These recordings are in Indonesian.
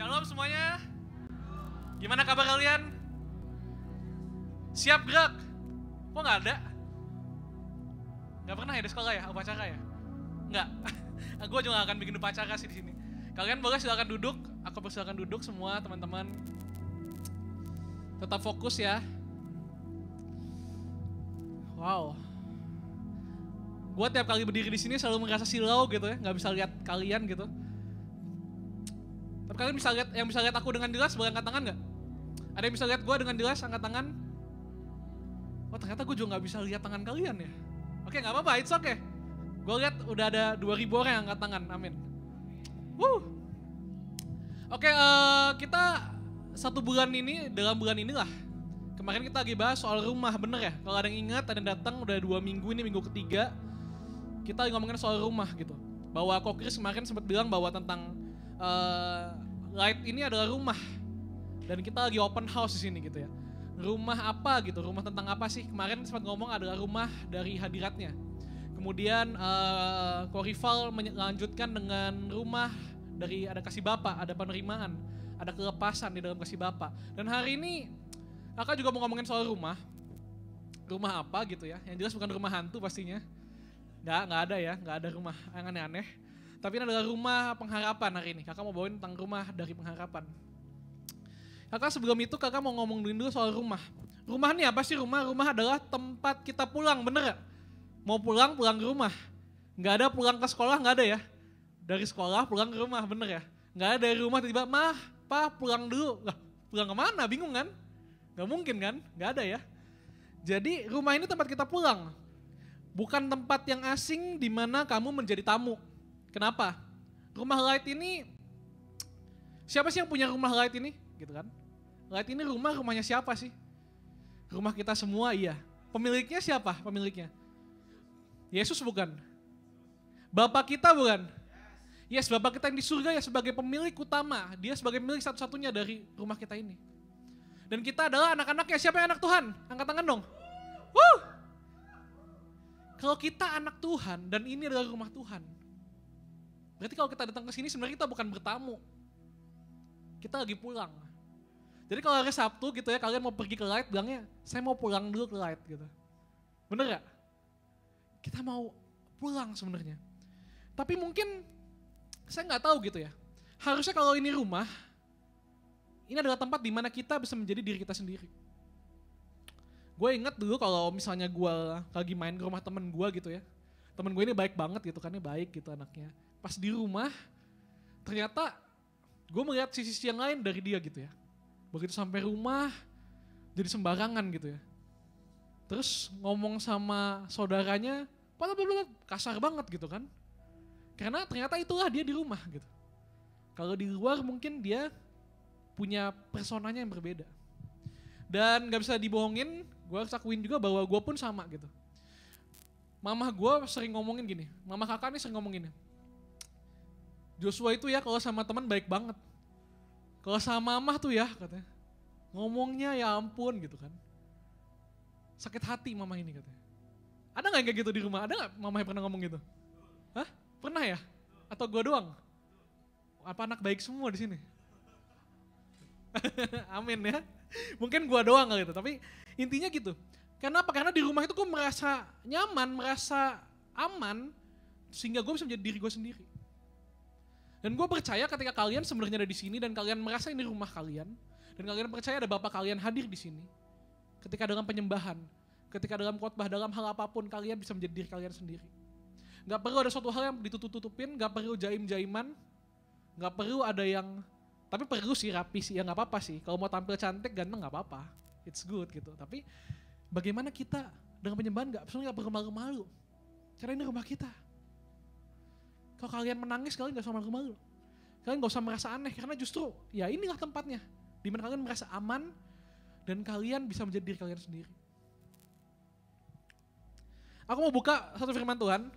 Shalom semuanya. Gimana kabar kalian? Siap gerak? Kok nggak ada? Nggak pernah ya di sekolah ya, upacara ya? Nggak. Gue juga nggak akan bikin upacara sih di sini. Kalian boleh silakan duduk. Aku persilakan duduk semua teman-teman. Tetap fokus ya. Wow. Gue tiap kali berdiri di sini selalu merasa silau gitu ya, nggak bisa lihat kalian gitu. Tapi kalian bisa lihat, yang bisa lihat aku dengan jelas, boleh angkat tangan nggak? Ada yang bisa lihat gue dengan jelas, angkat tangan. Oh ternyata gue juga nggak bisa lihat tangan kalian ya. Oke nggak apa-apa, it's okay. Gue lihat udah ada 2000 orang yang angkat tangan, amin. Oke, kita dalam bulan inilah. Kemarin kita lagi bahas soal rumah, bener ya? Kalau ada yang ingat, ada yang datang udah 2 minggu, ini minggu ketiga. Kita lagi ngomongin soal rumah gitu. Bahwa Ko Chris kemarin sempat bilang bahwa tentang Light ini adalah rumah. Dan kita lagi open house di sini gitu ya. Rumah apa gitu, rumah tentang apa sih? Kemarin sempat ngomong adalah rumah dari hadiratnya. Kemudian Ko Rival melanjutkan dengan rumah dari ada kasih Bapa, ada penerimaan, ada kelepasan di dalam kasih Bapa. Dan hari ini Kakak juga mau ngomongin soal rumah. Rumah apa gitu ya, yang jelas bukan rumah hantu pastinya. Nggak ada ya, nggak ada rumah yang aneh-aneh. Tapi ini adalah rumah pengharapan hari ini. Kakak mau bawain tentang rumah dari pengharapan. Kakak sebelum itu kakak mau ngomong dulu soal rumah. Rumah ini apa sih rumah? Rumah adalah tempat kita pulang, bener gak? Mau pulang ke rumah. Nggak ada pulang ke sekolah, nggak ada ya. Dari sekolah pulang ke rumah, bener ya? Nggak ada dari rumah tiba-tiba, mah, pa pulang dulu. Lah, pulang kemana? Bingung kan? Nggak mungkin kan? Nggak ada ya. Jadi rumah ini tempat kita pulang. Bukan tempat yang asing di mana kamu menjadi tamu. Kenapa? Rumah Light ini, siapa sih yang punya rumah Light ini? Gitu kan? Light ini rumahnya siapa sih? Rumah kita semua, iya. Pemiliknya siapa? Pemiliknya? Yesus bukan? Bapak kita bukan? Yes, Bapak kita yang di surga ya sebagai pemilik utama. Dia sebagai pemilik satu-satunya dari rumah kita ini. Dan kita adalah anak-anaknya. Siapa yang anak Tuhan? Angkat tangan dong. Kalau kita anak Tuhan dan ini adalah rumah Tuhan, berarti kalau kita datang ke sini sebenarnya kita bukan bertamu. Kita lagi pulang. Jadi kalau hari Sabtu gitu ya, kalian mau pergi ke Light, bilangnya, saya mau pulang dulu ke Light gitu. Bener gak? Kita mau pulang sebenarnya. Tapi mungkin, saya gak tahu gitu ya. Harusnya kalau ini rumah, ini adalah tempat di mana kita bisa menjadi diri kita sendiri. Gue inget dulu kalau misalnya gue lagi main ke rumah temen gue gitu ya. Temen gue ini baik banget gitu kan, baik gitu anaknya. Pas di rumah, ternyata gue melihat sisi-sisi yang lain dari dia gitu ya. Begitu sampai rumah, jadi sembarangan gitu ya. Terus ngomong sama saudaranya, kasar banget gitu kan. Karena ternyata itulah dia di rumah gitu. Kalau di luar mungkin dia punya personanya yang berbeda. Dan gak bisa dibohongin, gue harus akuin juga bahwa gue pun sama gitu. Mama gue sering ngomongin gini, mama kakak nih sering ngomongin gini. Joshua itu ya kalau sama teman baik banget. Kalau sama mama tuh ya katanya, ngomongnya ya ampun gitu kan. Sakit hati mama ini katanya. Ada gak yang kayak gitu di rumah? Ada gak mama yang pernah ngomong gitu? Hah? Pernah ya? Atau gue doang? Apa anak baik semua di sini? Amin ya. Mungkin gue doang kali itu, tapi intinya gitu. Kenapa? Karena di rumah itu gue merasa nyaman, merasa aman, sehingga gue bisa menjadi diri gue sendiri. Dan gue percaya ketika kalian sebenarnya ada di sini dan kalian merasa ini rumah kalian, dan kalian percaya ada Bapak kalian hadir di sini, ketika dalam penyembahan, ketika dalam khotbah, dalam hal apapun kalian bisa menjadi diri kalian sendiri. Gak perlu ada suatu hal yang ditutup-tutupin, gak perlu jaim-jaiman, gak perlu ada yang, tapi perlu sih rapi sih, ya gak apa-apa sih. Kalau mau tampil cantik, ganteng gak apa-apa, it's good gitu. Tapi bagaimana kita dengan penyembahan sebenarnya gak perlu malu-malu, karena ini rumah kita. Kalau kalian menangis, kalian gak usah malu-malu. Kalian gak usah merasa aneh, karena justru ya inilah tempatnya. Dimana kalian merasa aman, dan kalian bisa menjadi diri kalian sendiri. Aku mau buka satu firman Tuhan,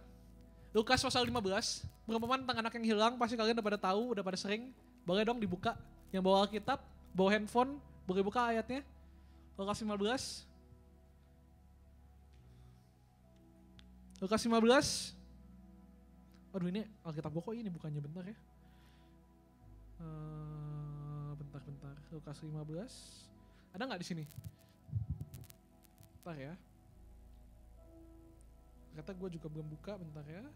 Lukas pasal 15, perumpamaan tentang anak yang hilang, pasti kalian udah pada tahu, udah pada sering. Boleh dong dibuka, yang bawa Alkitab, bawa handphone, boleh buka ayatnya. Lukas 15. Lukas 15. Aduh ini Alkitab gue kok ini bukannya bentar ya. Lukas 15. Ada nggak di sini? Bentar ya. Ternyata gue juga belum buka, bentar ya.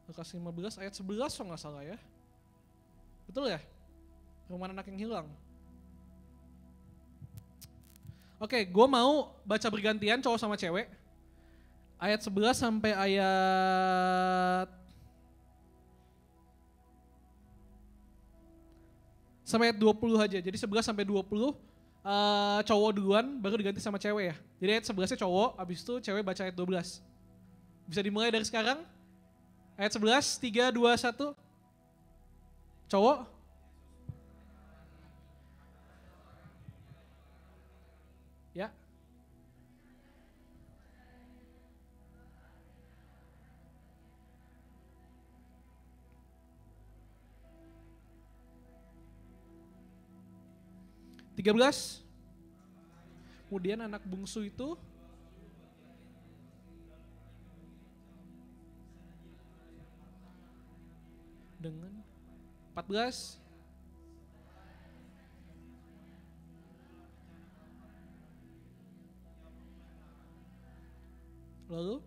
Lukas 15 ayat 11 kalau nggak salah ya. Betul ya? Rumah anak yang hilang. Oke, gue mau baca bergantian cowok sama cewek. Ayat 11 sampai ayat 20 aja. Jadi 11 sampai 20 cowok duluan baru diganti sama cewek ya. Jadi ayat 11-nya cowok, habis itu cewek baca ayat 12. Bisa dimulai dari sekarang. Ayat 11, 3, 2, 1. Cowok. Ya. Tiga belas. Kemudian anak bungsu itu dengan 14. Lalu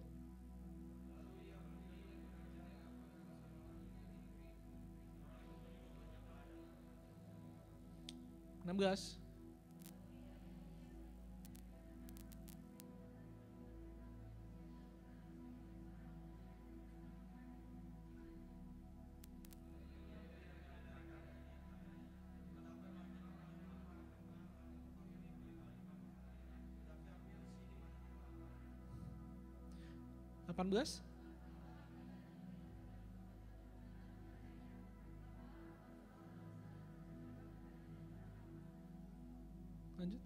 16. Delapan belas. Lanjut.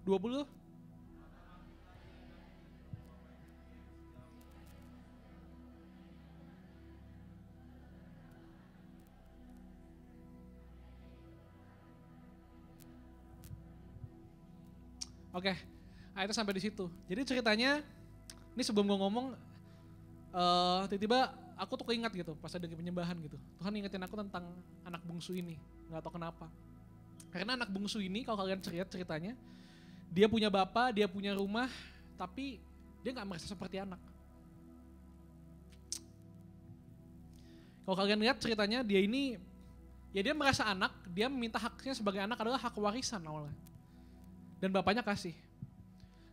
20. Oke, itu sampai di situ. Jadi ceritanya, ini sebelum gue ngomong, tiba-tiba aku tuh keingat gitu pas ada penyembahan gitu. Tuhan ingetin aku tentang anak bungsu ini, nggak tahu kenapa. Karena anak bungsu ini kalau kalian lihat ceritanya, dia punya bapak, dia punya rumah, tapi dia nggak merasa seperti anak. Kalau kalian lihat ceritanya, dia ini, ya dia merasa anak, dia meminta haknya sebagai anak adalah hak warisan awalnya. Dan bapaknya kasih.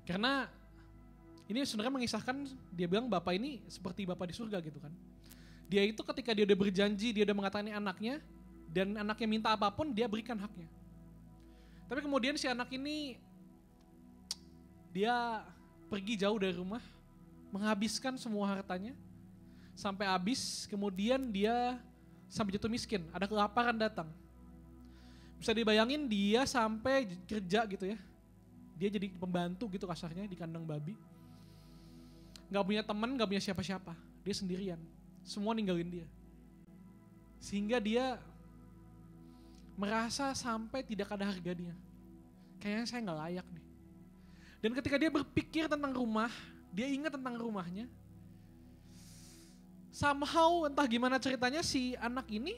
Karena ini sebenarnya mengisahkan, dia bilang bapak ini seperti bapak di surga gitu kan. Dia itu ketika dia udah berjanji, dia udah mengatakan anaknya, dan anaknya minta apapun, dia berikan haknya. Tapi kemudian si anak ini, dia pergi jauh dari rumah, menghabiskan semua hartanya, sampai habis, kemudian dia sampai jatuh miskin, ada kelaparan datang. Bisa dibayangin dia sampai kerja gitu ya, dia jadi pembantu gitu kasarnya di kandang babi. Gak punya teman, gak punya siapa-siapa, dia sendirian, semua ninggalin dia. Sehingga dia merasa sampai tidak ada harga dia. Kayaknya saya gak layak nih. Dan ketika dia berpikir tentang rumah, dia ingat tentang rumahnya. Somehow entah gimana ceritanya si anak ini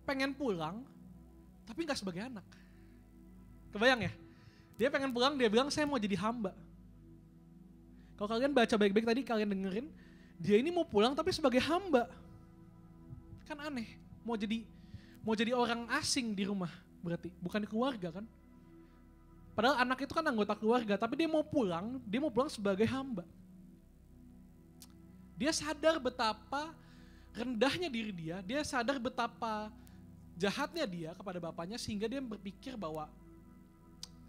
pengen pulang, tapi gak sebagai anak. Kebayang ya? Dia pengen pulang, dia bilang saya mau jadi hamba. Kalau kalian baca baik-baik tadi, kalian dengerin, dia ini mau pulang tapi sebagai hamba. Kan aneh, mau jadi orang asing di rumah berarti, bukan di keluarga kan. Padahal anak itu kan anggota keluarga, tapi dia mau pulang sebagai hamba. Dia sadar betapa rendahnya diri dia sadar betapa jahatnya dia kepada bapaknya, sehingga dia berpikir bahwa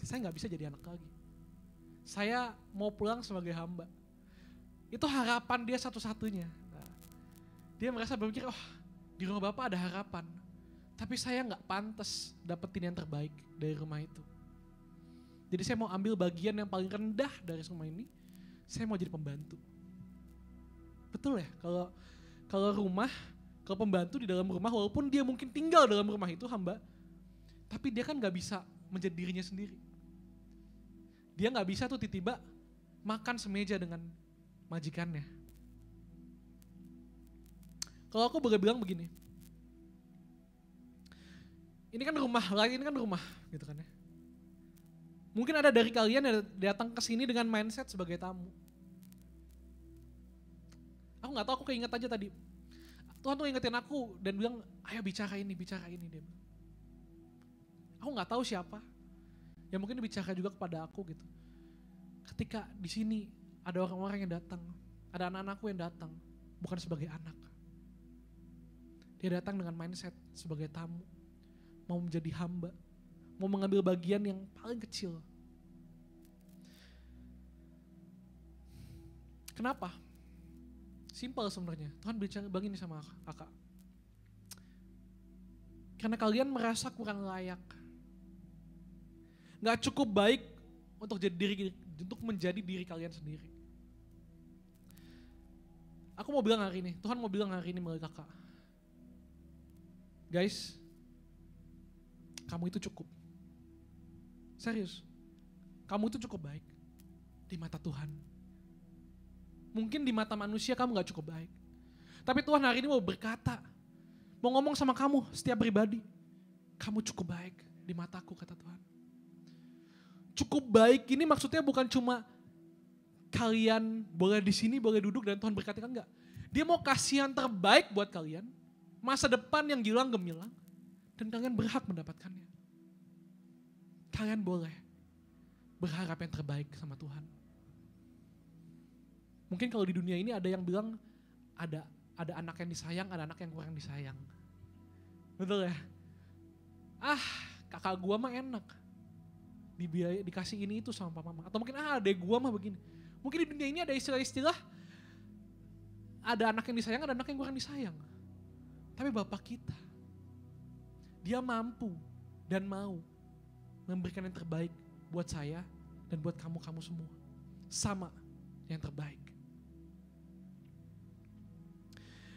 saya gak bisa jadi anak lagi. Saya mau pulang sebagai hamba. Itu harapan dia satu-satunya. Nah, dia merasa berpikir, oh di rumah bapak ada harapan. Tapi saya gak pantas dapetin yang terbaik dari rumah itu. Jadi saya mau ambil bagian yang paling rendah dari semua ini. Saya mau jadi pembantu. Betul ya? Kalau pembantu di dalam rumah, walaupun dia mungkin tinggal dalam rumah itu hamba, tapi dia kan gak bisa menjadi dirinya sendiri. Dia gak bisa tuh tiba-tiba makan semeja dengan majikannya. Kalau aku boleh bilang begini, ini kan rumah, ini kan rumah gitu kan ya. Mungkin ada dari kalian yang datang ke sini dengan mindset sebagai tamu. Aku gak tahu, aku keinget aja tadi. Tuhan tuh ingetin aku dan bilang, ayo bicara ini dia bilang. Aku gak tahu siapa, ya mungkin bicara juga kepada aku gitu. Ketika di sini ada orang-orang yang datang, ada anak-anakku yang datang, bukan sebagai anak. Dia datang dengan mindset sebagai tamu, mau menjadi hamba, mau mengambil bagian yang paling kecil. Kenapa? Simpel sebenarnya. Tuhan bicara begini sama kakak. Karena kalian merasa kurang layak. Gak cukup baik untuk menjadi diri kalian sendiri. Aku mau bilang hari ini, Tuhan mau bilang hari ini melalui kakak. Guys, kamu itu cukup. Serius. Kamu itu cukup baik di mata Tuhan. Mungkin di mata manusia kamu gak cukup baik. Tapi Tuhan hari ini mau berkata, mau ngomong sama kamu setiap pribadi. Kamu cukup baik di mataku, kata Tuhan. Cukup baik ini maksudnya bukan cuma kalian boleh di sini, boleh duduk dan Tuhan berkati, enggak. Dia mau kasih yang terbaik buat kalian. Masa depan yang gilang gemilang. Dan kalian berhak mendapatkannya. Kalian boleh berharap yang terbaik sama Tuhan. Mungkin kalau di dunia ini ada yang bilang ada anak yang disayang, ada anak yang kurang disayang. Betul ya? Kakak gua mah enak. Dikasih ini itu sama papa mama. Atau mungkin adek gua mah begini. Mungkin di dunia ini ada istilah-istilah ada anak yang disayang, ada anak yang kurang disayang. Tapi Bapak kita, Dia mampu dan mau memberikan yang terbaik buat saya dan buat kamu semua. Sama yang terbaik.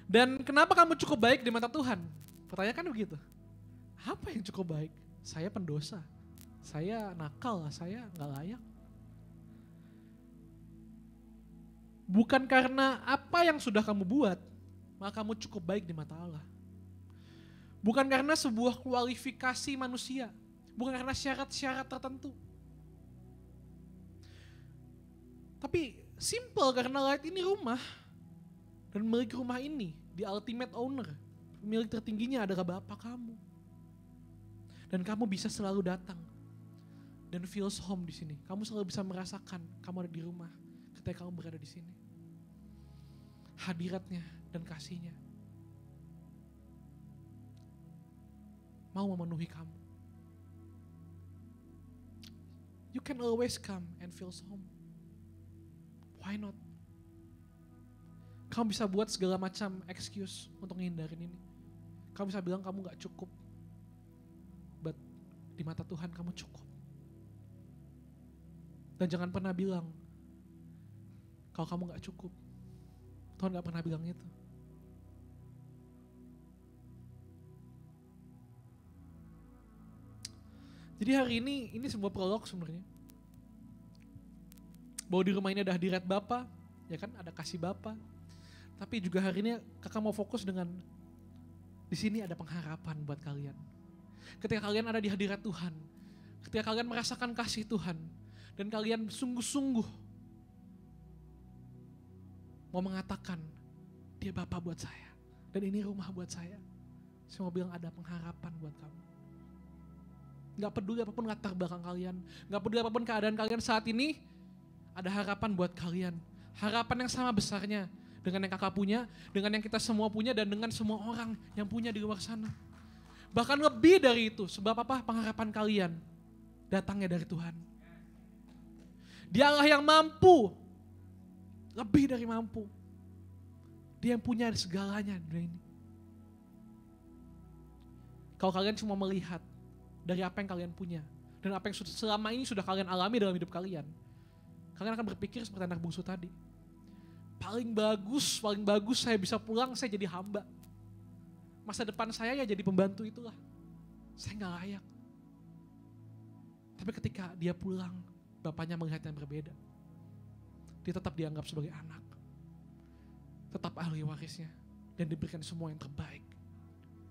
Dan kenapa kamu cukup baik di mata Tuhan? Pertanyaan kan begitu. Apa yang cukup baik? Saya pendosa. Saya nakal, saya gak layak. Bukan karena apa yang sudah kamu buat, maka kamu cukup baik di mata Allah. Bukan karena sebuah kualifikasi manusia. Bukan karena syarat-syarat tertentu. Tapi simple, karena Light ini rumah. Dan milik rumah ini, the ultimate owner, pemilik tertingginya adalah Bapak kamu. Dan kamu bisa selalu datang dan feels home di sini. Kamu selalu bisa merasakan kamu ada di rumah ketika kamu berada di sini. Hadiratnya dan kasihnya mau memenuhi kamu. You can always come and feels home. Why not? Kamu bisa buat segala macam excuse untuk menghindarin ini. Kamu bisa bilang kamu gak cukup. But di mata Tuhan kamu cukup. Dan jangan pernah bilang kalau kamu gak cukup. Tuhan gak pernah bilang itu. Jadi hari ini sebuah prolog sebenarnya. Bahwa di rumah ini ada hadirat Bapa, ya kan, ada kasih Bapa. Tapi juga hari ini kakak mau fokus dengan di sini ada pengharapan buat kalian. Ketika kalian ada di hadirat Tuhan, ketika kalian merasakan kasih Tuhan, dan kalian sungguh-sungguh mau mengatakan, dia Bapa buat saya, dan ini rumah buat saya. Saya mau bilang ada pengharapan buat kamu. Gak peduli apapun latar belakang kalian, gak peduli apapun keadaan kalian saat ini, ada harapan buat kalian. Harapan yang sama besarnya dengan yang kakak punya, dengan yang kita semua punya, dan dengan semua orang yang punya di luar sana. Bahkan lebih dari itu, sebab apa? Pengharapan kalian datangnya dari Tuhan. Dialah yang mampu, lebih dari mampu. Dia yang punya segalanya di dunia ini. Kalau kalian cuma melihat dari apa yang kalian punya, dan apa yang selama ini sudah kalian alami dalam hidup kalian, kalian akan berpikir seperti anak bungsu tadi. Paling bagus saya bisa pulang, saya jadi hamba. Masa depan saya ya jadi pembantu itulah. Saya gak layak. Tapi ketika dia pulang, bapaknya melihat yang berbeda. Dia tetap dianggap sebagai anak. Tetap ahli warisnya. dan diberikan semua yang terbaik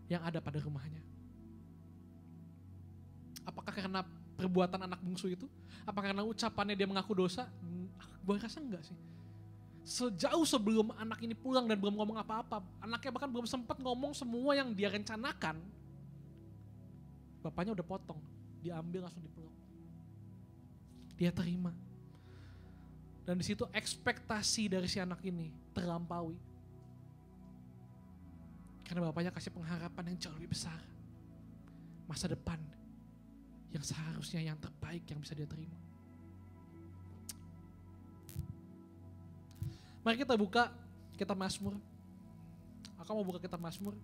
yang ada pada rumahnya. Apakah karena perbuatan anak bungsu itu? Apakah karena ucapannya dia mengaku dosa? Gue rasa enggak sih. Sejauh sebelum anak ini pulang dan belum ngomong apa-apa, anaknya bahkan belum sempat ngomong semua yang dia rencanakan, bapaknya udah potong, diambil langsung dipeluk. Dia terima. Dan di situ ekspektasi dari si anak ini terlampaui. Karena bapaknya kasih pengharapan yang jauh lebih besar. Masa depan yang seharusnya yang terbaik yang bisa dia terima. Mari kita buka kitab Mazmur. Aku mau buka kitab Mazmur.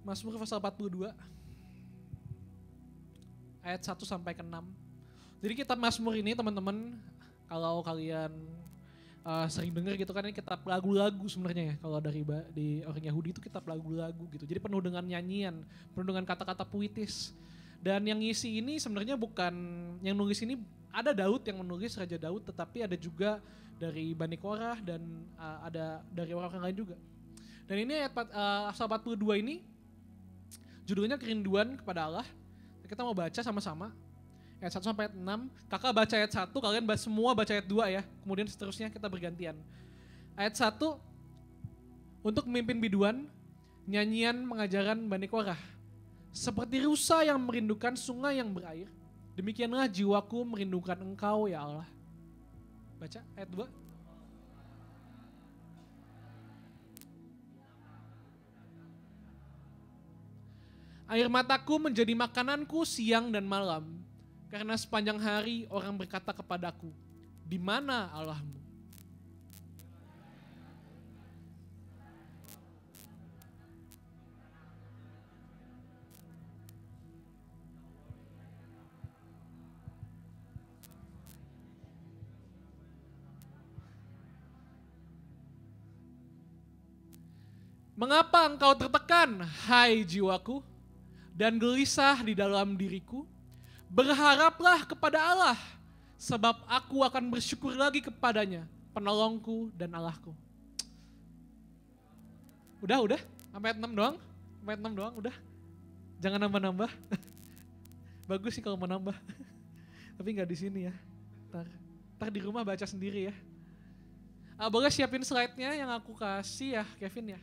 Mazmur pasal 42 ayat 1 sampai ke 6. Jadi kitab Mazmur ini teman-teman, kalau kalian sering dengar gitu kan, ini kitab lagu-lagu sebenarnya ya. Kalau di orang Yahudi itu kitab lagu-lagu gitu. Jadi penuh dengan nyanyian, penuh dengan kata-kata puitis. Dan yang ngisi ini sebenarnya bukan, yang nulis ini ada Daud yang menulis, Raja Daud, tetapi ada juga dari Bani Korah dan ada dari orang-orang lain juga. Dan ini ayat pasal 42 ini judulnya kerinduan kepada Allah. Kita mau baca sama-sama ayat 1 sampai ayat 6. Kakak baca ayat 1, kalian semua baca ayat 2 ya. Kemudian seterusnya kita bergantian. Ayat 1, untuk memimpin biduan, nyanyian pengajaran Bani Korah. Seperti rusa yang merindukan sungai yang berair, demikianlah jiwaku merindukan Engkau ya Allah. Baca ayat 2. Air mataku menjadi makananku siang dan malam, karena sepanjang hari orang berkata kepadaku, di mana Allahmu? Mengapa engkau tertekan, hai jiwaku, dan gelisah di dalam diriku? Berharaplah kepada Allah, sebab aku akan bersyukur lagi kepadanya, penolongku dan Allahku. Udah, sampai ayat 6 doang, udah. Jangan nambah-nambah. Bagus sih kalau mau nambah, tapi nggak di sini ya. Ntar di rumah baca sendiri ya. Boleh siapin slide-nya yang aku kasih ya, Kevin ya.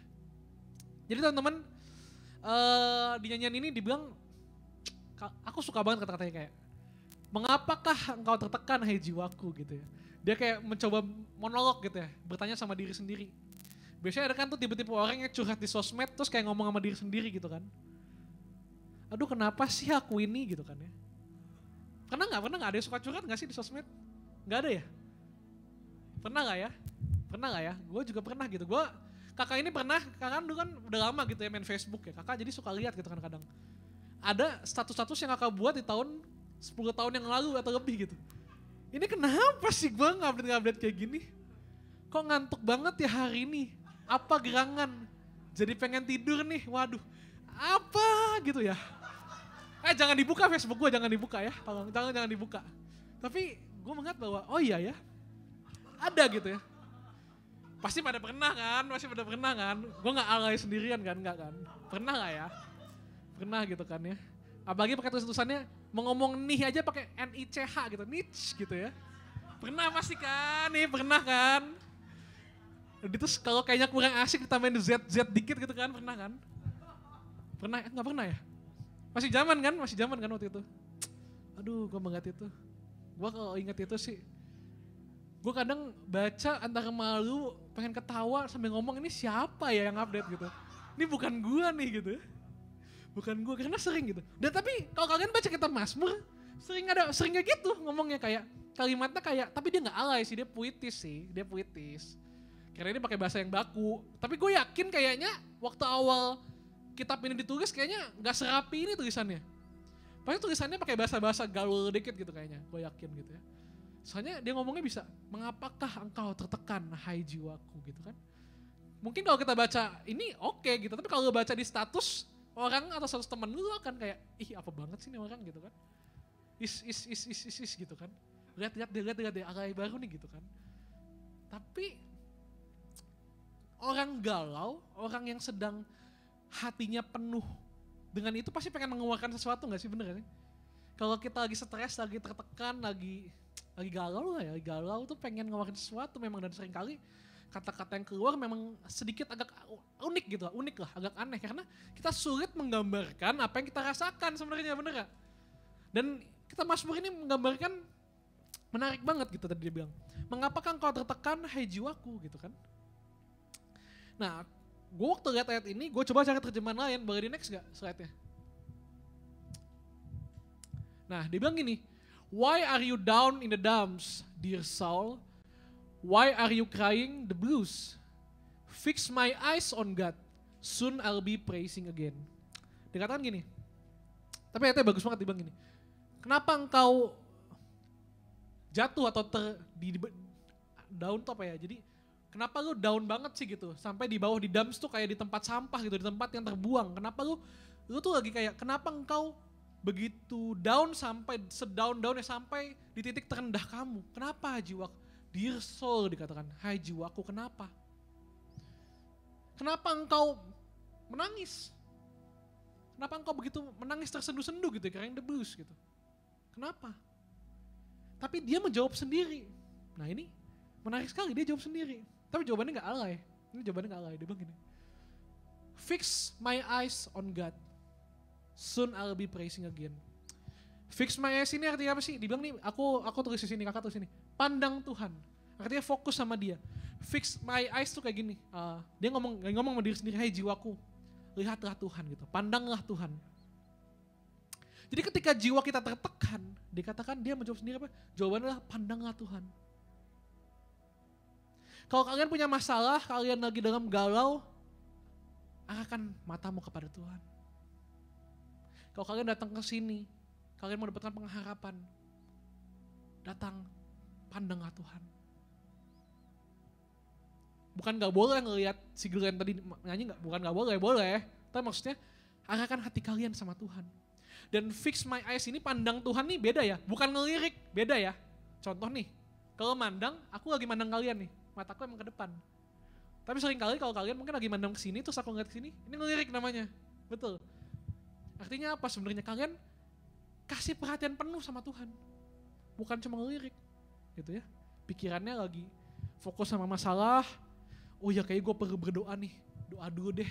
Jadi teman-teman, di nyanyian ini dibilang, aku suka banget kata-katanya kayak, mengapakah engkau tertekan hai jiwaku gitu ya. Dia kayak mencoba monolog gitu ya, bertanya sama diri sendiri. Biasanya ada kan tuh tipe-tipe orang yang curhat di sosmed terus kayak ngomong sama diri sendiri gitu kan. Aduh kenapa sih aku ini gitu kan ya. Pernah gak ada yang suka curhat gak sih di sosmed? Gak ada ya? Pernah gak ya? Gue juga pernah gitu. Kakak ini pernah, kakak dulu kan udah lama gitu ya main Facebook ya. Kakak jadi suka lihat gitu kan kadang. Ada status-status yang kakak buat di tahun 10 tahun yang lalu atau lebih gitu. Ini kenapa sih gue ngupdate kayak gini? Kok ngantuk banget ya hari ini? Apa gerangan? Jadi pengen tidur nih, waduh. Apa gitu ya? Jangan dibuka Facebook gue, jangan dibuka ya. Jangan dibuka. Tapi gue mengingat bahwa, oh iya ya. Ada gitu ya. Pasti pada pernah kan? Gue gak alay sendirian kan, enggak kan? Pernah gak ya? Pernah gitu kan ya. Apalagi pakai tulisannya, mau ngomong nih aja pakai NICH gitu, niche gitu ya. Pernah pasti kan nih, pernah kan? Itu kalau kayaknya kurang asik ditambahin Z dikit gitu kan, pernah kan? Pernah, gak pernah ya? Masih zaman kan waktu itu? Aduh, gue mengingat itu. Gue kalau ingat itu sih, gue kadang baca antara malu, pengen ketawa sambil ngomong ini siapa ya yang update gitu. Ini bukan gue nih gitu. Bukan gue, karena sering gitu. Dan tapi kalau kalian baca kitab Mazmur, seringnya gitu ngomongnya kayak, kalimatnya kayak, tapi dia gak alay sih, dia puitis. Karena ini pakai bahasa yang baku. Tapi gue yakin kayaknya waktu awal kitab ini ditulis kayaknya gak serapi ini tulisannya. Pasti tulisannya pakai bahasa-bahasa gaul dikit gitu kayaknya, gue yakin gitu ya. Soalnya dia ngomongnya bisa, mengapakah engkau tertekan hai jiwaku gitu kan. Mungkin kalau kita baca ini oke gitu, tapi kalau baca di status orang atau status temen lu akan kayak, ih apa banget sih ini orang gitu kan. Is gitu kan. Lihat deh, alay baru nih gitu kan. Tapi orang galau, orang yang sedang hatinya penuh dengan itu pasti pengen mengeluarkan sesuatu gak sih, bener gak sih? Kalau kita lagi stres, lagi tertekan, lagi galau lah ya, galau tuh pengen ngeluarin sesuatu memang, dan sering kali kata-kata yang keluar memang sedikit agak unik gitu, unik lah, agak aneh karena kita sulit menggambarkan apa yang kita rasakan sebenarnya, bener gak? Dan kita Mazmur ini menggambarkan menarik banget gitu tadi dia bilang. Mengapakah engkau tertekan hai jiwaku gitu kan. Nah gue waktu lihat ayat ini gue coba cari terjemahan lain, boleh di next gak slide-nya? Nah dia bilang gini, why are you down in the dumps dear soul? Why are you crying the blues? Fix my eyes on God, soon I'll be praising again. Dia katakan gini, tapi ayatnya bagus banget, dia bilang gini, kenapa engkau jatuh atau down tuh apa ya, jadi kenapa lu down banget sih gitu, sampai di bawah di dumps tuh kayak di tempat sampah gitu, di tempat yang terbuang, kenapa lu tuh lagi kayak, kenapa engkau begitu down sampai sedown-downnya sampai di titik terendah kamu, kenapa jiwaku, dear soul dikatakan, hai jiwaku kenapa? Kenapa engkau menangis? Kenapa engkau begitu menangis tersendu-sendu gitu, crying the blues gitu, kenapa? Tapi dia menjawab sendiri. Nah ini menarik sekali, dia jawab sendiri. Tapi jawabannya gak alay. Ini jawabannya gak alay, dia bilang gini. Fix my eyes on God. Soon I'll be praising again. Fix my eyes ini artinya apa sih? Dibilang nih, aku tulis di sini, kakak tulis sini. Pandang Tuhan. Artinya fokus sama dia. Fix my eyes tuh kayak gini. Dia ngomong sama diri sendiri, hai jiwaku, lihatlah Tuhan gitu. Pandanglah Tuhan. Jadi ketika jiwa kita tertekan, dikatakan dia menjawab sendiri apa? Jawabannya adalah pandanglah Tuhan. Kalau kalian punya masalah, kalian lagi dalam galau, arahkan matamu kepada Tuhan. Kalau kalian datang ke sini, kalian mau dapatkan pengharapan, datang, pandanglah Tuhan. Bukan gak boleh ngelihat si Glenn tadi nyanyi, bukan gak boleh, boleh. Tapi maksudnya, arahkan hati kalian sama Tuhan. Dan fix my eyes ini pandang Tuhan nih beda ya, bukan ngelirik, beda ya. Contoh nih, kalau mandang, aku lagi mandang kalian nih, mataku emang ke depan. Tapi sering kali kalau kalian mungkin lagi mandang ke sini, terus aku ngeliat ke sini, ini ngelirik namanya, betul. Artinya apa sebenarnya, kalian kasih perhatian penuh sama Tuhan, bukan cuma ngelirik, gitu ya. Pikirannya lagi fokus sama masalah, oh ya kayak gue perlu berdoa nih, doa dulu deh,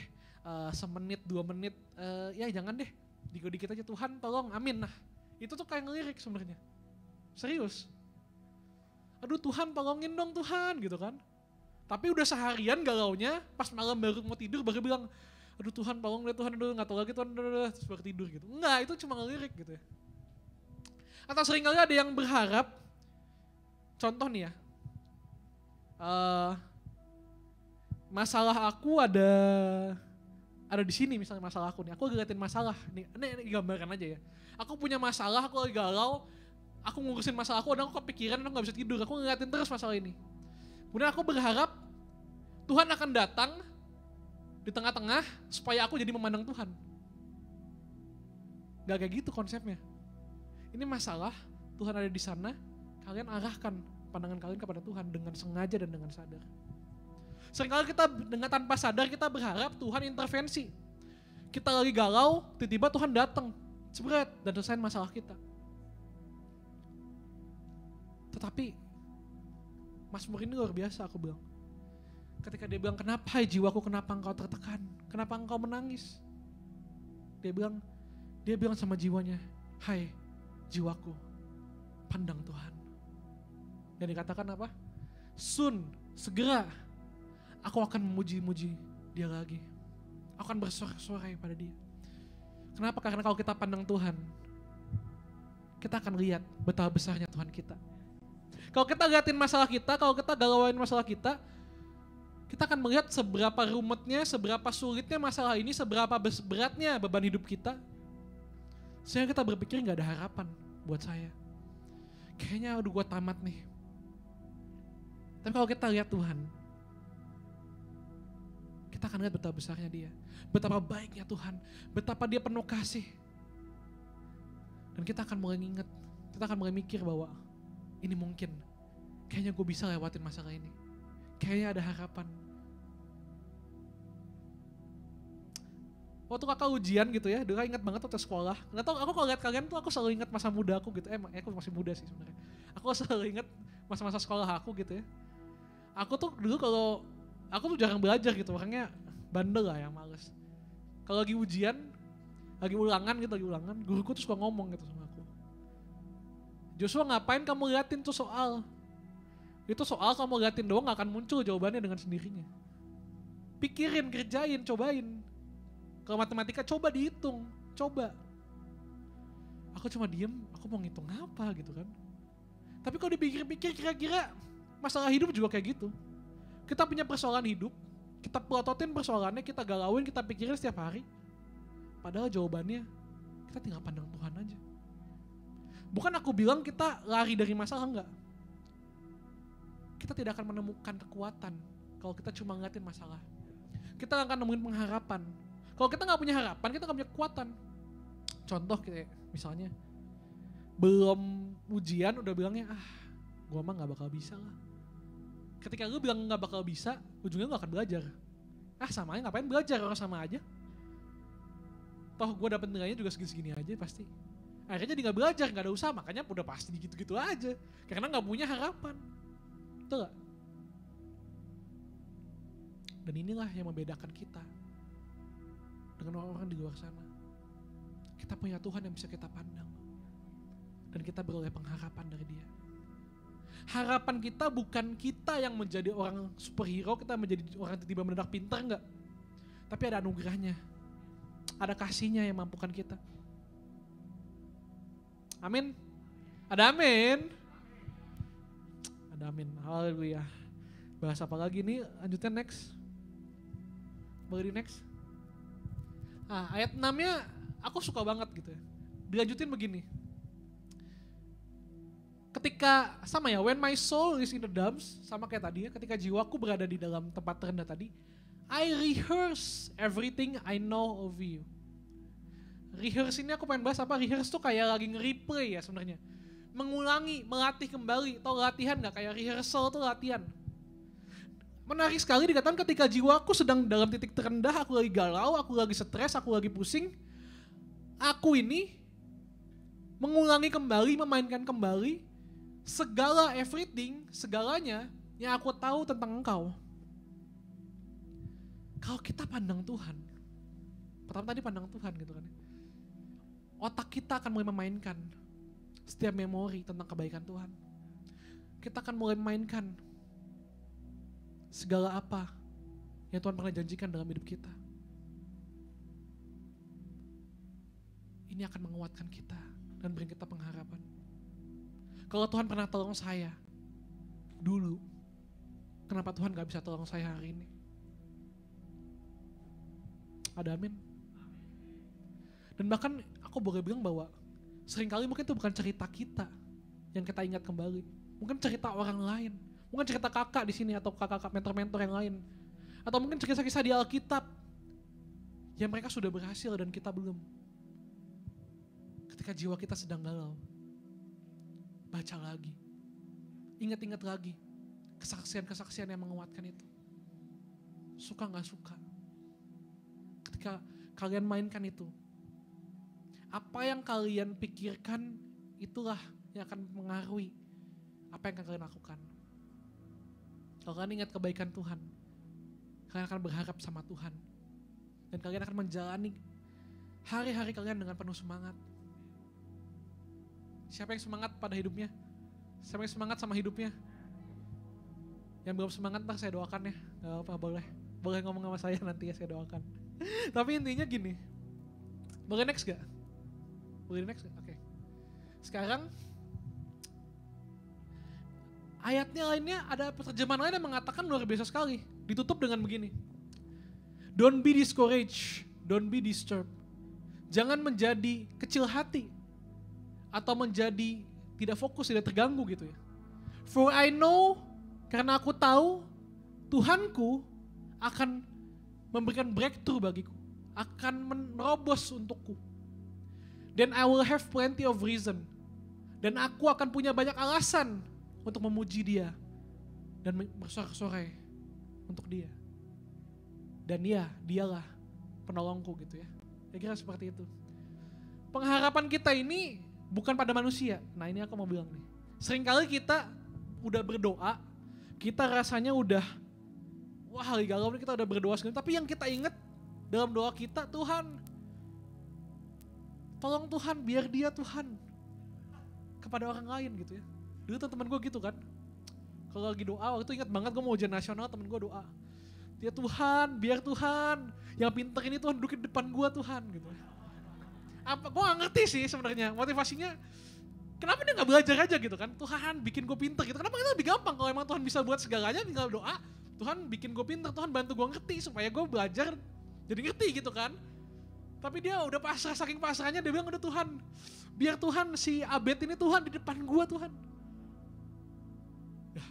semenit, 2 menit, ya jangan deh. Dikit aja, Tuhan tolong, amin. Nah itu tuh kayak ngelirik sebenarnya, serius. Aduh Tuhan tolongin dong Tuhan gitu kan. Tapi udah seharian galaunya, pas malam baru mau tidur baru bilang, aduh Tuhan tolong deh Tuhan, aduh gak tau lagi Tuhan, terus baru tidur gitu. Enggak, itu cuma ngelirik gitu ya. Atau sering kali ada yang berharap, contoh nih ya, masalah aku ada di sini misalnya, masalah aku nih, aku ngeliatin masalah, ini gambarkan aja ya. Aku punya masalah, aku lagi galau, aku ngurusin masalah aku, dan aku kepikiran, aku gak bisa tidur, aku ngeliatin terus masalah ini. Kemudian aku berharap Tuhan akan datang di tengah-tengah supaya aku jadi memandang Tuhan. Gak kayak gitu konsepnya. Ini masalah, Tuhan ada di sana, kalian arahkan pandangan kalian kepada Tuhan dengan sengaja dan dengan sadar. Seringkali kita dengan tanpa sadar kita berharap Tuhan intervensi. Kita lagi galau, tiba-tiba Tuhan datang, jebret, dan selesai masalah kita. Tetapi Mazmur ini luar biasa, aku bilang. Ketika dia bilang, kenapa hai jiwaku, kenapa engkau tertekan, kenapa engkau menangis? Dia bilang sama jiwanya, hai jiwaku, pandang Tuhan. Dan dikatakan apa? Soon, segera, aku akan memuji-muji dia lagi. Aku akan bersorak-sorai pada dia. Kenapa? Karena kalau kita pandang Tuhan, kita akan lihat betapa besarnya Tuhan kita. Kalau kita liatin masalah kita, kalau kita galauin masalah kita akan melihat seberapa rumetnya, seberapa sulitnya masalah ini, seberapa beratnya beban hidup kita. Sehingga kita berpikir gak ada harapan buat saya. Kayaknya udah gue tamat nih. Tapi kalau kita lihat Tuhan, kita akan lihat betapa besarnya dia, betapa baiknya Tuhan, betapa dia penuh kasih. Dan kita akan mulai ingat, kita akan mulai mikir bahwa ini mungkin, kayaknya gue bisa lewatin masalah ini. kayaknya ada harapan. Waktu kakak ujian gitu ya, dulu ingat banget waktu sekolah. Nggak tau, aku kalau lihat kalian tuh aku selalu ingat masa muda aku gitu. Aku masih muda sih sebenarnya. Aku selalu ingat masa-masa sekolah aku gitu ya. Aku tuh dulu aku tuh jarang belajar gitu, orangnya bandel lah, yang males. Kalau lagi ujian, lagi ulangan, guruku tuh suka ngomong gitu sama aku. Joshua, ngapain kamu liatin tuh soal? Itu soal kamu liatin doang gak akan muncul jawabannya dengan sendirinya. Pikirin, kerjain, cobain. Kalau matematika coba dihitung, coba. Aku cuma diem, aku mau ngitung apa gitu kan. Tapi kalau dipikir-pikir kira-kira masalah hidup juga kayak gitu. Kita punya persoalan hidup, kita pelototin persoalannya, kita galauin, kita pikirin setiap hari. Padahal jawabannya kita tinggal pandang Tuhan aja. Bukan aku bilang kita lari dari masalah, enggak. Kita tidak akan menemukan kekuatan kalau kita cuma ngeliatin masalah. Kita akan nemuin pengharapan. Kalau kita gak punya harapan, kita gak punya kekuatan. Contoh kayak misalnya, belum ujian udah bilangnya, gua mah gak bakal bisa lah. Ketika lu bilang gak bakal bisa, ujungnya lu gak akan belajar. Sama aja, ngapain belajar, orang sama aja. Toh gue dapet nilainya juga segini-segini aja pasti. Akhirnya jadi gak belajar, gak ada usaha, makanya udah pasti gitu-gitu aja. Karena gak punya harapan. Betul gak? Dan inilah yang membedakan kita dengan orang-orang di luar sana. Kita punya Tuhan yang bisa kita pandang. Dan kita beroleh pengharapan dari Dia. Harapan kita bukan kita yang menjadi orang superhero, kita menjadi orang tiba-tiba mendadak pintar, enggak. Tapi ada anugerahnya. Ada kasihnya yang mampukan kita. Amin. Ada amin. Ada amin. Haleluya. Bahas apa lagi nih? Lanjutnya next. Boleh di next. Ayat 6-nya aku suka banget gitu ya. Dilanjutin begini. Ketika sama ya, when my soul is in the dumps, sama kayak tadi ya, ketika jiwaku berada di dalam tempat terendah tadi, I rehearse everything I know of you. Rehearse ini aku pengen bahas apa? Rehearse tuh kayak lagi nge-replay ya sebenarnya. Mengulangi, melatih kembali. Tau latihan gak? Kayak rehearsal tuh latihan. Menarik sekali dikatakan ketika jiwaku sedang dalam titik terendah, aku lagi galau, aku lagi stres, aku lagi pusing. Aku ini mengulangi kembali, memainkan kembali segala everything, segalanya yang aku tahu tentang Engkau. Kalau kita pandang Tuhan, pertama tadi pandang Tuhan gitu kan, otak kita akan mulai memainkan setiap memori tentang kebaikan Tuhan. Kita akan mulai memainkan segala apa yang Tuhan pernah janjikan dalam hidup kita. Ini akan menguatkan kita dan beri kita pengharapan. Kalau Tuhan pernah tolong saya dulu, kenapa Tuhan gak bisa tolong saya hari ini? Ada amin. Dan bahkan aku boleh bilang bahwa seringkali mungkin itu bukan cerita kita yang kita ingat kembali. Mungkin cerita orang lain. Mungkin cerita kakak di sini atau kakak-kakak mentor-mentor yang lain. Atau mungkin kisah-kisah di Alkitab yang mereka sudah berhasil dan kita belum. Ketika jiwa kita sedang galau, baca lagi. Ingat-ingat lagi kesaksian-kesaksian yang menguatkan itu. Suka gak suka. Ketika kalian mainkan itu, apa yang kalian pikirkan itulah yang akan mengaruhi apa yang kalian lakukan. Kalau kalian ingat kebaikan Tuhan, kalian akan berharap sama Tuhan. Dan kalian akan menjalani hari-hari kalian dengan penuh semangat. Siapa yang semangat pada hidupnya? Siapa yang semangat sama hidupnya? Yang belum semangat ntar saya doakan ya. Gak apa-apa, boleh. Boleh ngomong sama saya nanti ya, saya doakan. Tapi intinya gini. Boleh next gak? Boleh next gak? Oke. Sekarang ayatnya lainnya ada terjemahan lain yang mengatakan luar biasa sekali. Ditutup dengan begini. Don't be discouraged, don't be disturbed. Jangan menjadi kecil hati atau menjadi tidak fokus, tidak terganggu gitu ya. For I know, karena aku tahu Tuhanku akan memberikan breakthrough bagiku, akan menerobos untukku. Then I will have plenty of reason. Dan aku akan punya banyak alasan untuk memuji Dia dan bersorak-sorai untuk dia. Dan dialah penolongku gitu ya. Kira-kira seperti itu. Pengharapan kita ini bukan pada manusia. Nah ini aku mau bilang nih. Seringkali kita udah berdoa, kita rasanya udah, wah lagi galau nih, kita udah berdoa segala, tapi yang kita ingat dalam doa kita, Tuhan, tolong Tuhan, biar dia Tuhan kepada orang lain gitu ya. Dulu teman gue gitu kan, kalau lagi doa, waktu itu ingat banget gue mau ujian nasional, temen gue doa, dia Tuhan, biar Tuhan, yang pinter ini Tuhan duduk di depan gue Tuhan gitu. Apa, gue gak ngerti sih sebenarnya motivasinya, kenapa dia gak belajar aja gitu kan, Tuhan bikin gue pinter gitu, kenapa itu lebih gampang kalau emang Tuhan bisa buat segalanya, tinggal doa, Tuhan bikin gue pinter, Tuhan bantu gue ngerti supaya gue belajar jadi ngerti gitu kan. Tapi dia udah pasrah, saking pasrahnya dia bilang udah Tuhan, biar Tuhan si Abed ini Tuhan di depan gue Tuhan. Ya.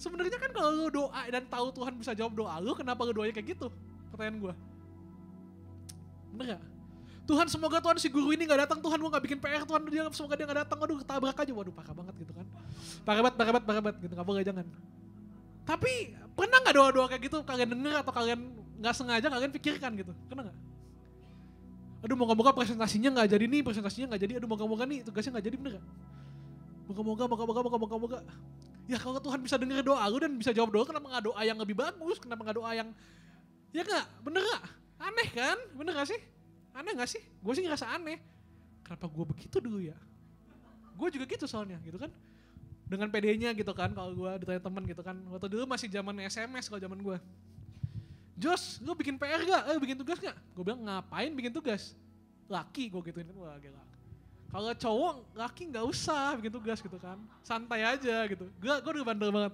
Sebenarnya kan kalau lu doa dan tahu Tuhan bisa jawab doa lu, kenapa lu doanya kayak gitu? Pertanyaan gue. Bener gak? Tuhan semoga Tuhan si guru ini gak datang, Tuhan gue gak bikin PR, Tuhan dia semoga dia gak datang, aduh ketabrak aja, waduh parah banget gitu kan. Parah banget gitu, gak boleh jangan. Tapi pernah gak doa-doa kayak gitu kalian denger atau kalian gak sengaja kalian pikirkan gitu, pernah gak? Aduh moga-moga presentasinya gak jadi nih, aduh moga-moga nih tugasnya gak jadi, bener gak? Moga-moga. Ya kalau Tuhan bisa denger doa lu dan bisa jawab doa, kenapa gak doa yang lebih bagus, kenapa gak doa yang, ya gak? Bener gak? Aneh kan? Bener gak sih? Aneh gak sih? Gue sih ngerasa aneh. Kenapa gue begitu dulu ya? Gue juga gitu soalnya gitu kan. Dengan PD-nya gitu kan, kalau gue ditanya temen gitu kan. Waktu dulu masih zaman SMS kalau zaman gue. Jos, lu bikin PR gak? Bikin tugas gak? Gue bilang ngapain bikin tugas? Laki gue gituin kan, wah gila. Kalau cowok, laki gak usah bikin tugas gitu kan. Santai aja gitu. Gue udah bandel banget.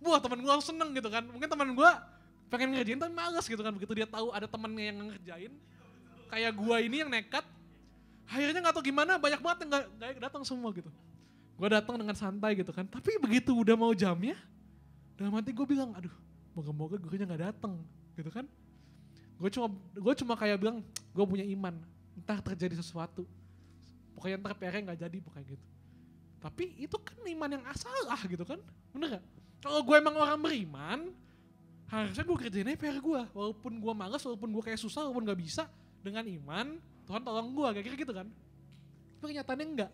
Wah temen gue langsung seneng gitu kan. Mungkin temen gue pengen ngerjain tapi males gitu kan. Begitu dia tahu ada temennya yang ngerjain. Kayak gua ini yang nekat, akhirnya gak tau gimana banyak banget yang gak datang semua gitu. Gua datang dengan santai gitu kan, tapi begitu udah mau jamnya, dalam hati gue bilang, aduh moga-moga gurunya gak datang gitu kan. Gue cuma kayak bilang, gue punya iman, entah terjadi sesuatu, pokoknya ntar PR-nya gak jadi pokoknya gitu. Tapi itu kan iman yang salah gitu kan, bener gak? Kalau gue emang orang beriman, harusnya gue kerjain aja PR gue, walaupun gue malas, walaupun gue kayak susah, walaupun gak bisa. Dengan iman, Tuhan tolong gue, kayak gitu kan. Tapi kenyataannya enggak.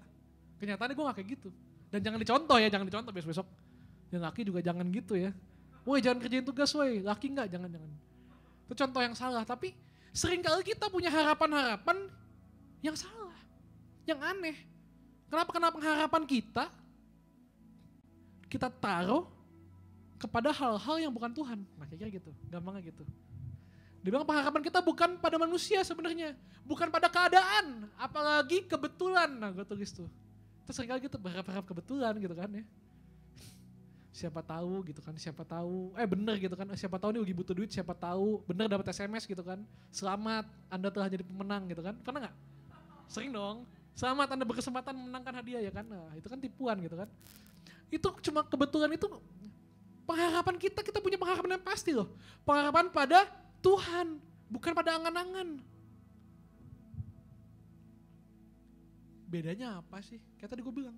Kenyataannya gue gak kayak gitu. Dan jangan dicontoh besok-besok. Yang laki juga jangan gitu ya. Woi jangan kerjain tugas woi, laki enggak, jangan. Itu contoh yang salah, tapi seringkali kita punya harapan-harapan yang salah. Yang aneh. Kenapa pengharapan kita taruh kepada hal-hal yang bukan Tuhan. Nah kayak gitu, gampangnya gitu. Dia bilang pengharapan kita bukan pada manusia sebenarnya, bukan pada keadaan, apalagi kebetulan. Nah gue tulis tuh. Terus seringkali gitu berharap kebetulan gitu kan ya. Siapa tahu gitu kan, bener gitu kan, siapa tahu nih lagi butuh duit, siapa tahu bener dapat SMS gitu kan. Selamat, Anda telah jadi pemenang gitu kan. Pernah gak? Sering dong. Selamat, Anda berkesempatan memenangkan hadiah ya kan. Nah itu kan tipuan gitu kan. Itu cuma kebetulan itu. Pengharapan kita punya pengharapan yang pasti loh. Pengharapan pada Tuhan, bukan pada angan-angan. Bedanya apa sih? Kayak tadi gue bilang,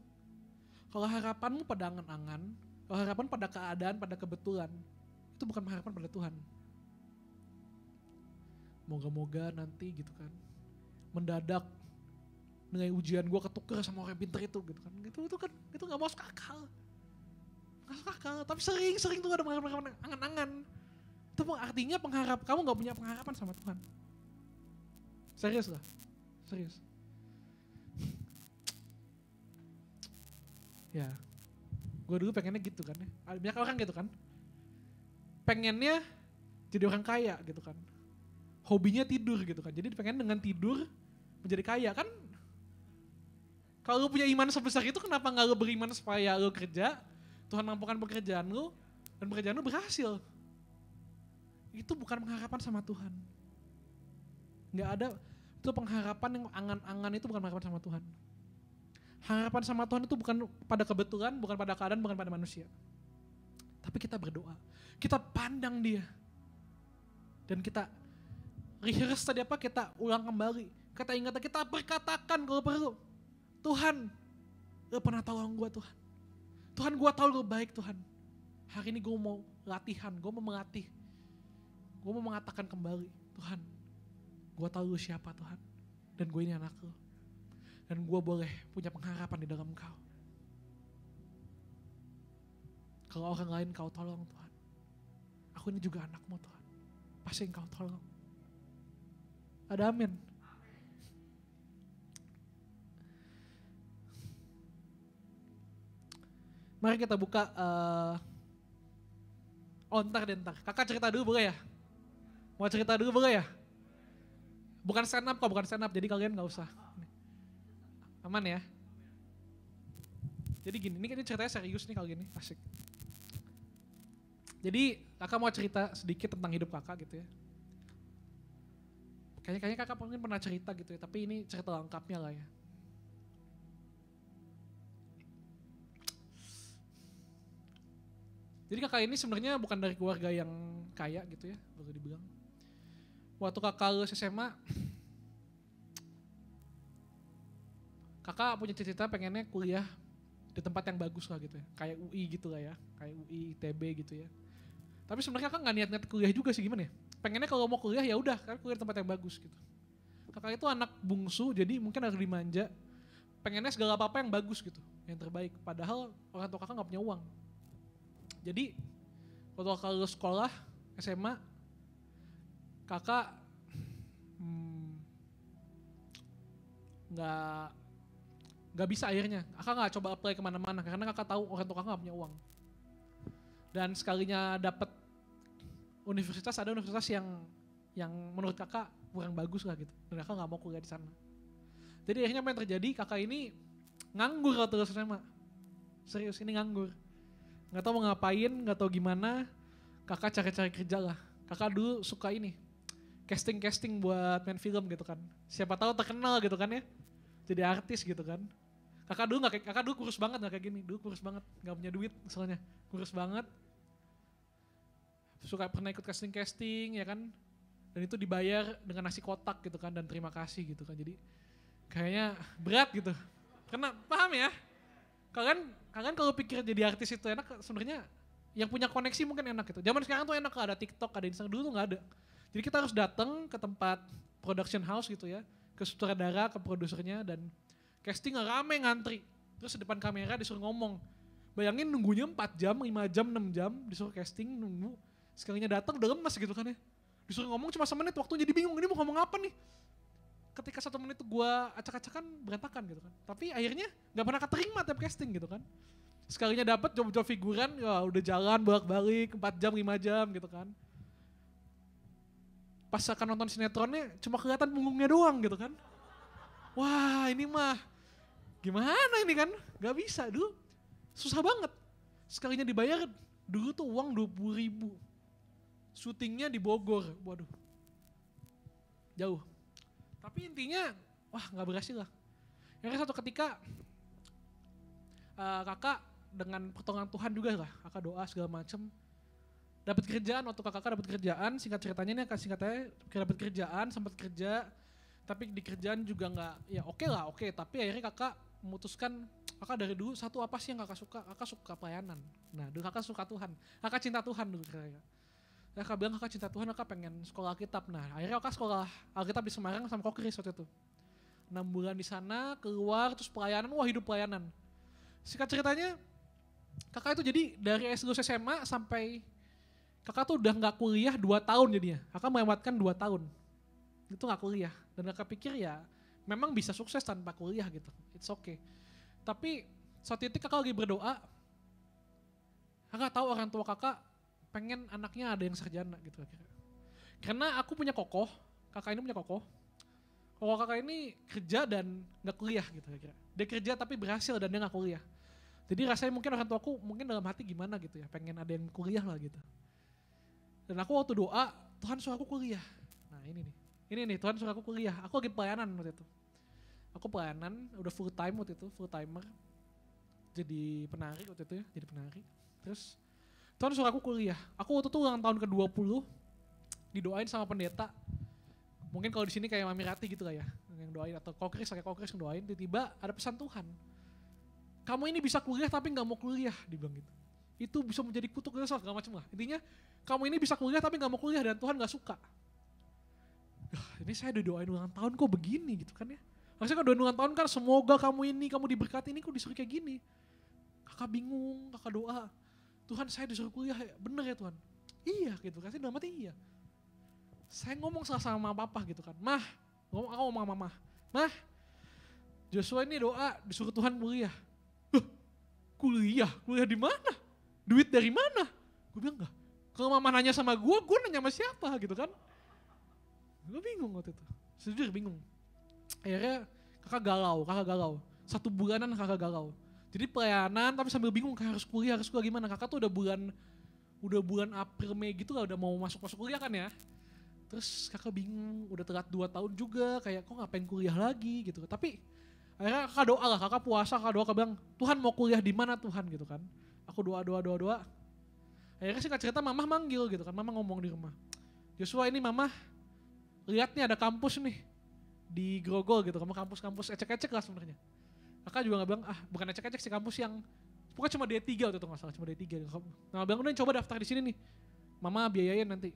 kalau harapanmu pada angan-angan, kalau harapan pada keadaan, pada kebetulan, itu bukan harapan pada Tuhan. Moga-moga nanti gitu kan, mendadak nilai ujian gue ketuker sama orang pinter itu gitu kan. Itu gak masuk akal. Tapi sering tuh ada pengharapan angan-angan. Itu artinya kamu gak punya pengharapan sama Tuhan. Serius lah. Ya, gue dulu pengennya gitu kan ya. Banyak orang gitu kan. Pengennya jadi orang kaya gitu kan. Hobinya tidur gitu kan. Jadi pengen dengan tidur menjadi kaya kan. Kalau lu punya iman sebesar itu kenapa gak lu beriman supaya lu kerja, Tuhan mampukan pekerjaan lu, dan pekerjaan lu berhasil. Itu bukan pengharapan sama Tuhan. Gak ada, itu pengharapan yang angan-angan, itu bukan pengharapan sama Tuhan. Harapan sama Tuhan itu bukan pada kebetulan, bukan pada keadaan, bukan pada manusia. Tapi kita berdoa, kita pandang dia. Dan kita rehearse tadi apa, kita ulang kembali. Kita ingat, kita perkatakan kalau perlu. Tuhan, lu pernah tolong gue Tuhan. Tuhan gue tahu lu baik Tuhan. Hari ini gue mau latihan, gue mau melatih. Gue mau mengatakan kembali, Tuhan, gue tahu lu siapa Tuhan. Dan gue ini anak lu. Dan gue boleh punya pengharapan di dalam Kau. Kalau orang lain Kau tolong Tuhan. Aku ini juga anakmu Tuhan. Pasti Engkau tolong. Ada amin. Mari kita buka ntar. Kakak cerita dulu boleh ya? Mau cerita dulu boleh ya? Bukan stand up kok, bukan stand up. Jadi kalian gak usah. Aman ya? Jadi gini, ini ceritanya serius nih kali ini, asik. Jadi kakak mau cerita sedikit tentang hidup kakak gitu ya. Kayaknya kakak mungkin pernah cerita gitu ya, tapi ini cerita lengkapnya lah ya. Jadi kakak ini sebenarnya bukan dari keluarga yang kaya gitu ya, boleh dibilang. Waktu kakak lulus SMA, kakak punya cita-cita pengennya kuliah di tempat yang bagus lah gitu ya, kayak UI gitu lah ya, kayak UI, ITB gitu ya. Tapi sebenarnya kakak nggak niat kuliah juga sih, gimana ya? Pengennya kalau mau kuliah ya udah, kan kuliah di tempat yang bagus gitu. Kakak itu anak bungsu, jadi mungkin agak dimanja. Pengennya segala apa yang bagus gitu, yang terbaik. Padahal orang tua kakak nggak punya uang. Jadi waktu kakak lulus sekolah SMA, kakak nggak bisa akhirnya. Kakak nggak coba apply kemana-mana karena kakak tahu orang tua kakak nggak punya uang. Dan sekalinya dapat universitas, ada universitas yang menurut kakak kurang bagus lah gitu. Dan kakak nggak mau kuliah di sana. Jadi akhirnya apa yang terjadi? Kakak ini nganggur waktu lulus SMA. Serius, ini nganggur. Nggak tahu mau ngapain, nggak tahu gimana. Kakak cari-cari kerja lah. Kakak dulu suka ini, casting buat main film gitu kan. Siapa tahu terkenal gitu kan ya. Jadi artis gitu kan. Kakak dulu kurus banget nggak kayak gini. Dulu kurus banget, nggak punya duit soalnya. Kurus banget. Suka pernah ikut casting ya kan. Dan itu dibayar dengan nasi kotak gitu kan, dan terima kasih gitu kan. Jadi kayaknya berat gitu. Karena paham ya? Kalian kalau pikir jadi artis itu enak, sebenarnya yang punya koneksi mungkin enak gitu. Zaman sekarang tuh enak, ada TikTok, ada Instagram, dulu tuh nggak ada. Jadi kita harus datang ke tempat production house gitu ya, ke sutradara, ke produsernya, dan casting rame ngantri. Terus di depan kamera disuruh ngomong. Bayangin nunggunya 4 jam, 5 jam, 6 jam, disuruh casting, nunggu. Sekalinya datang udah lemes gitu kan ya. Disuruh ngomong cuma semenit, waktu jadi bingung, ini mau ngomong apa nih? Ketika 1 menit itu gue acak-acakan berantakan gitu kan. Tapi akhirnya gak pernah keterima tiap casting gitu kan. Sekalinya dapat job-job figuran, ya udah jalan bolak-balik 4 jam, 5 jam gitu kan. Pas akan nonton sinetronnya cuma kelihatan punggungnya doang gitu kan. Wah ini mah gimana ini kan, gak bisa dulu. Susah banget. Sekalinya dibayar, dulu tuh uang 20.000. Syutingnya di Bogor, waduh. Jauh. Tapi intinya, wah gak berhasil lah. Akhirnya satu ketika, kakak dengan pertolongan Tuhan juga lah. Kakak doa segala macem. Dapat kerjaan, waktu kakak dapat kerjaan, singkat ceritanya ini singkatnya dapat kerjaan, sempat kerja. Tapi di kerjaan juga gak, ya oke lah, oke. Tapi akhirnya kakak memutuskan, kakak dari dulu satu apa sih yang kakak suka? Kakak suka pelayanan. Nah dulu kakak suka Tuhan. Kakak cinta Tuhan dulu kira-kira. Kakak bilang kakak cinta Tuhan, kakak pengen sekolah Alkitab. Nah akhirnya kakak sekolah Alkitab di Semarang sama Kokris waktu itu. 6 bulan di sana, keluar, terus pelayanan, wah hidup pelayanan. Singkat ceritanya, kakak itu jadi dari S lulus SMA sampai kakak tuh udah gak kuliah 2 tahun jadinya. Kakak melewatkan 2 tahun. Itu gak kuliah. Dan kakak pikir ya memang bisa sukses tanpa kuliah gitu. It's okay. Tapi saat itu kakak lagi berdoa, kakak tahu orang tua kakak pengen anaknya ada yang sarjana gitu akhirnya. Karena aku punya kokoh, kakak ini punya kokoh. Kokoh kakak ini kerja dan gak kuliah gitu akhirnya. Dia kerja tapi berhasil dan dia gak kuliah. Jadi rasanya mungkin orang tuaku mungkin dalam hati gimana gitu ya, pengen ada yang kuliah lah gitu. Dan aku waktu doa, Tuhan suruh aku kuliah. Nah ini nih Tuhan suruh aku kuliah. Aku lagi pelayanan waktu itu. Aku pelayanan, udah full time waktu itu, full timer. Jadi penari waktu itu ya, jadi penari. Terus Tuhan suruh aku kuliah. Aku waktu itu ulang tahun ke-20, didoain sama pendeta. Mungkin kalau di sini kayak Mami Rati gitu lah ya, yang doain, atau Kokris yang doain. Tiba-tiba ada pesan Tuhan. Kamu ini bisa kuliah tapi nggak mau kuliah, dibilang gitu. itu bisa menjadi kutuk segala macam lah. Intinya kamu ini bisa kuliah tapi gak mau kuliah dan Tuhan gak suka. Ini saya udah doain ulang tahun kok begini gitu kan ya. Maksudnya kalau doain ulang tahun kan semoga kamu diberkati, ini kok disuruh kayak gini. Kakak bingung, kakak doa, Tuhan saya disuruh kuliah, bener ya Tuhan? Iya gitu, kasih dalam hati iya. Saya ngomong sama papa gitu kan, aku ngomong sama mama, Joshua ini doa disuruh Tuhan kuliah. Kuliah di mana? Duit dari mana? Gue bilang enggak. Kalau mama nanya sama gue nanya sama siapa gitu kan? Gue bingung waktu itu, sejujur bingung. Akhirnya kakak galau. 1 bulanan kakak galau. Jadi pelayanan tapi sambil bingung harus kuliah gimana. Kakak tuh udah bulan April Mei gitu lah udah mau masuk kuliah kan ya. Terus kakak bingung, udah telat 2 tahun juga kayak kok ngapain kuliah lagi gitu. Tapi akhirnya kakak doa lah, kakak puasa, kakak doa, kakak bilang Tuhan mau kuliah di mana Tuhan gitu kan. Aku doa. Akhirnya sih cerita mama manggil gitu kan, mama ngomong di rumah. Joshua ini mama lihat nih ada kampus nih di Grogol gitu, kamu kampus ecek-ecek lah sebenarnya. Kakak juga gak bilang, bukan ecek-ecek sih, kampus yang pokoknya cuma D3 waktu itu gak salah, cuma D3. Nah bilang udah coba daftar di sini nih, mama biayain nanti.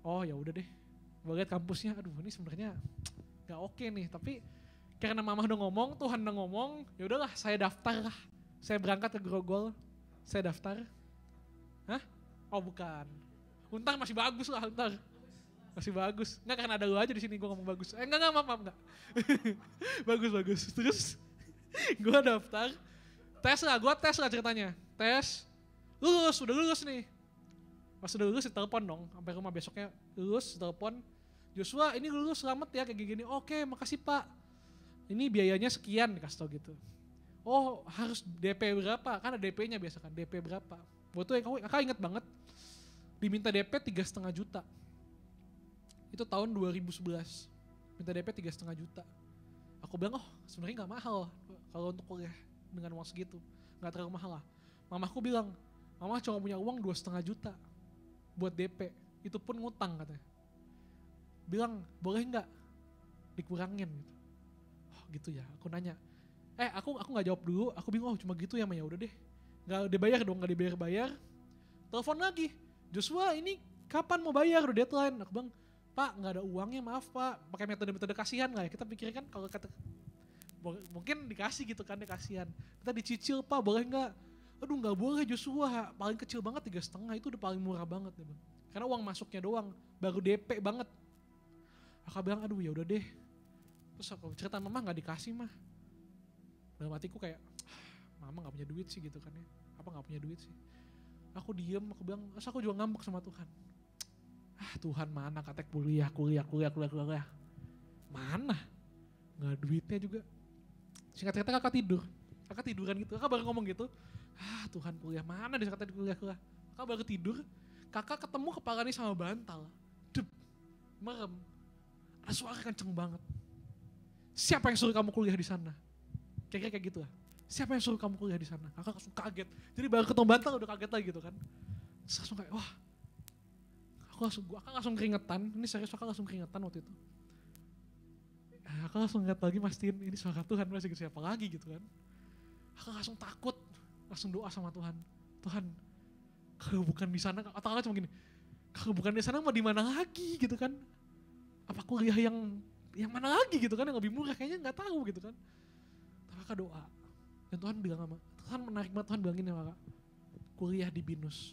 Oh ya udah deh, gue liat kampusnya, aduh ini sebenarnya gak oke nih, tapi karena mama udah ngomong, Tuhan udah ngomong, ya udahlah saya daftar lah. Saya berangkat ke Grogol, saya daftar. Hah? Oh bukan, Untar masih bagus lah, Untar. Masih bagus. Enggak karena ada lu aja di sini gue ngomong bagus. Maaf enggak. bagus. Terus gue daftar. Gue tes lah ceritanya. Tes. Udah lulus nih. Pas udah lulus ditelepon dong. Sampai rumah besoknya lulus, telepon. Joshua ini lulus selamat ya kayak gini. Oke makasih pak. Ini biayanya sekian dikasih tau gitu. Oh harus DP berapa? Kan ada DP-nya biasa kan. DP berapa? Waktu itu kakak inget banget. Diminta DP 3,5 juta. Itu tahun 2011, minta DP 3,5 juta. Aku bilang, sebenarnya gak mahal kalau untuk kuliah dengan uang segitu, gak terlalu mahal lah. Mamaku bilang, mama cuma punya uang 2,5 juta buat DP, itu pun ngutang katanya. Bilang, boleh gak dikurangin gitu. Oh gitu ya, aku nanya. Aku gak jawab dulu, aku bingung, cuma gitu ya Ma, ya udah deh. Gak dibayar dong, gak dibayar. Telepon lagi, Joshua ini kapan mau bayar, udah deadline. Aku bilang, Pak nggak ada uangnya maaf pak, pakai metode kasihan lah ya, kita pikirkan kalau kata mungkin dikasih gitu kan, kasihan kita dicicil pak boleh nggak, aduh nggak boleh Joshua, paling kecil banget 3,5 itu udah paling murah banget ya bang, karena uang masuknya doang baru DP banget. Aku bilang aduh ya udah deh, terus aku cerita mama nggak dikasih mah, dalam hatiku kayak mama nggak punya duit sih gitu kan ya, apa nggak punya duit sih. Aku diem, aku bilang terus aku juga ngambek sama Tuhan. Tuhan mana katanya kuliah. Mana? Gak ada duitnya juga. Singkat cerita kakak tidur. Kakak tiduran gitu. Kakak baru ngomong gitu. Tuhan kuliah mana dia katanya kuliah. Kakak baru tidur. Kakak ketemu kepala nih sama bantal. Dep. Merem. Ada suara kenceng banget. Siapa yang suruh kamu kuliah di sana? Kira-kira kayak gitu lah. Siapa yang suruh kamu kuliah di sana? Kakak langsung kaget. Jadi baru ketemu bantal udah kaget lagi gitu kan. Terus langsung kayak wah. Aku langsung keringetan, ini serius aku langsung keringetan waktu itu. Aku langsung ngeliat lagi mastiin ini suara Tuhan masih gitu, siapa lagi gitu kan. Aku langsung takut, langsung doa sama Tuhan. Tuhan, kalau bukan di sana, atau kakak cuma gini, kalau bukan di sana mau di mana lagi gitu kan. Apa kuliah yang mana lagi gitu kan, yang lebih murah kayaknya gak tahu gitu kan. Tapi kakak doa, dan Tuhan bilang sama, Tuhan menarik banget, Tuhan bilang gini sama kakak, kuliah di BINUS.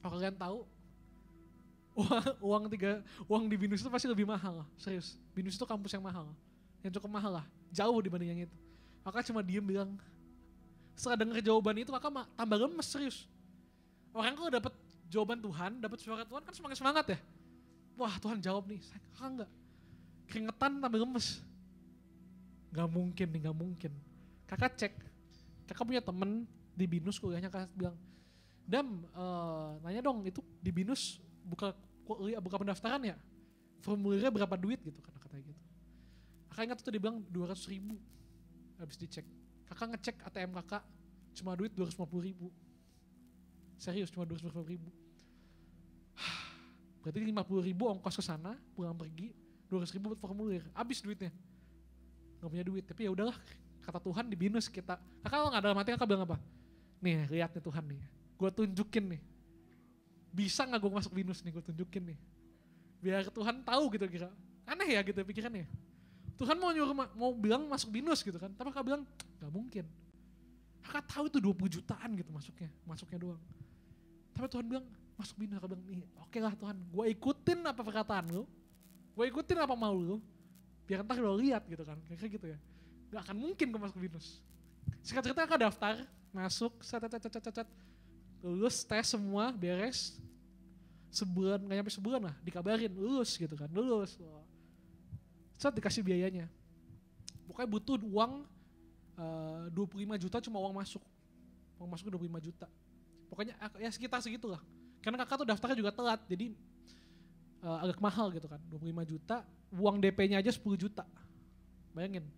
Kalau kalian tahu, uang di BINUS itu pasti lebih mahal, serius. BINUS itu kampus yang mahal, yang cukup mahal lah, jauh dibanding yang itu. Kakak cuma diem bilang, setelah denger jawaban itu kakak tambah lemes serius. Orang kalau dapet jawaban Tuhan, dapet suara Tuhan kan semangat ya. Wah Tuhan jawab nih, kakak enggak. Keringetan tambah lemes. Gak mungkin. Kakak cek, kakak punya temen di BINUS kuliahnya, kakak bilang, Dam, nanya dong itu di BINUS buka pendaftaran ya, formulirnya berapa duit gitu kan katanya gitu. Kakak ingat tuh dia bilang 200.000 habis dicek. Kakak ngecek ATM kakak cuma duit 250.000. Serius cuma 250.000. Berarti 50.000 ongkos ke sana pulang pergi, 200.000 buat formulir, habis duitnya. Gak punya duit, tapi ya udahlah kata Tuhan di BINUS kita. Kakak nggak dalam hati kakak bilang apa? Nih lihat nih Tuhan nih, gue tunjukin nih. Bisa gak gue masuk BINUS nih, gue tunjukin nih. Biar Tuhan tahu gitu kira. Aneh ya gitu pikirannya. Tuhan mau bilang masuk BINUS gitu kan, tapi kakak bilang gak mungkin. Kakak tahu itu 20 jutaan gitu masuknya doang. Tapi Tuhan bilang masuk BINUS, kakak bilang nih oke lah Tuhan, gue ikutin apa perkataan lu, gue ikutin apa mau lu, biar ntar lo lihat gitu kan, kayak gitu ya. Gak akan mungkin gue masuk BINUS. Singkat cerita kakak daftar, masuk, lulus tes semua, beres. Sebulan, gak nyampe sebulan lah, dikabarin lulus gitu kan, lulus. Dikasih biayanya. Pokoknya butuh uang 25 juta cuma uang masuk. Uang masuk 25 juta. Pokoknya ya sekitar segitulah. Karena kakak tuh daftarnya juga telat, jadi agak mahal gitu kan. 25 juta, uang DP-nya aja 10 juta. Bayangin.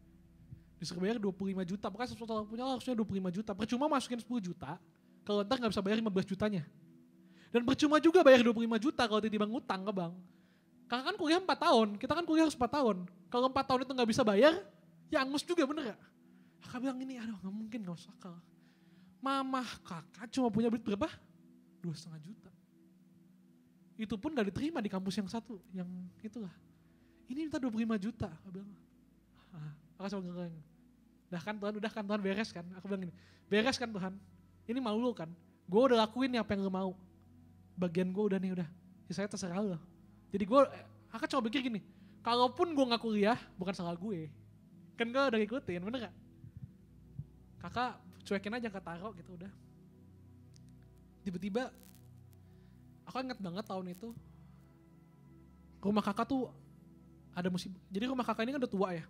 Disuruh bayar 25 juta, pokoknya total punya harusnya 25 juta. Percuma masukin 10 juta, kalau ntar gak bisa bayar 15 jutanya. Dan percuma juga bayar 25 juta kalau tiba-tiba ngutang ke bank. Kakak kan kuliah 4 tahun, kita kan kuliah harus 4 tahun. Kalau 4 tahun itu gak bisa bayar, ya angus juga bener gak? Kakak bilang ini, aduh gak mungkin, gak usah akal. Mamah kakak cuma punya duit berapa? 2,5 juta. Itu pun gak diterima di kampus yang satu, yang itulah. Ini minta 25 juta, kakak bilang. Kakak coba ngelain. Udah kan Tuhan beres kan? Aku bilang gini, beres kan Tuhan? Ini mau lu kan? Gue udah lakuin nih apa yang lu mau. Bagian gue udah nih, udah. Ya saya terserah lo. Jadi kakak coba pikir gini, kalaupun gue gak kuliah, bukan salah gue. Kan gue udah ngikutin, bener gak? Kakak cuekin aja, kakak taruh gitu udah. Tiba-tiba, aku ingat banget tahun itu, rumah kakak tuh ada musibah. Jadi rumah kakak ini kan udah tua ya.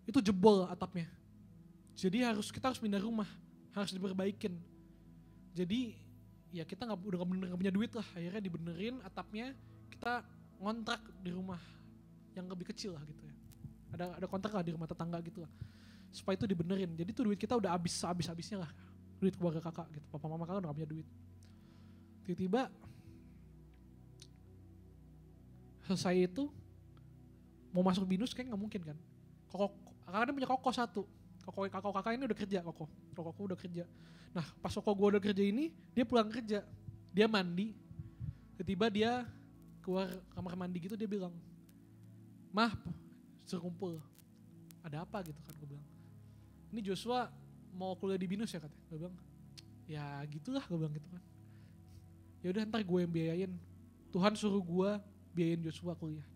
Itu jebol atapnya. Jadi kita harus pindah rumah, harus diperbaikin. Jadi ya kita udah gak punya duit lah, akhirnya dibenerin atapnya, kita ngontrak di rumah yang lebih kecil lah gitu ya. Ada kontrak lah di rumah tetangga gitu lah. Supaya itu dibenerin. Jadi tuh duit kita udah habisnya lah. Duit keluarga kakak gitu. Papa mama kakak udah gak punya duit. Tiba-tiba selesai itu mau masuk BINUS kayak gak mungkin kan. Kakak kan punya koko satu. Kakak ini udah kerja, koko udah kerja. Nah pas koko gue udah kerja ini, dia pulang kerja. Dia mandi. Tiba-tiba dia keluar kamar mandi gitu, dia bilang, "Mah, suruh kumpul." Ada apa gitu kan, gue bilang. Ini Joshua mau kuliah di BINUS ya katanya. Gue bilang, ya gitulah, gue bilang gitu kan. Ya udah ntar gue yang biayain. Tuhan suruh gue biayain Joshua kuliah.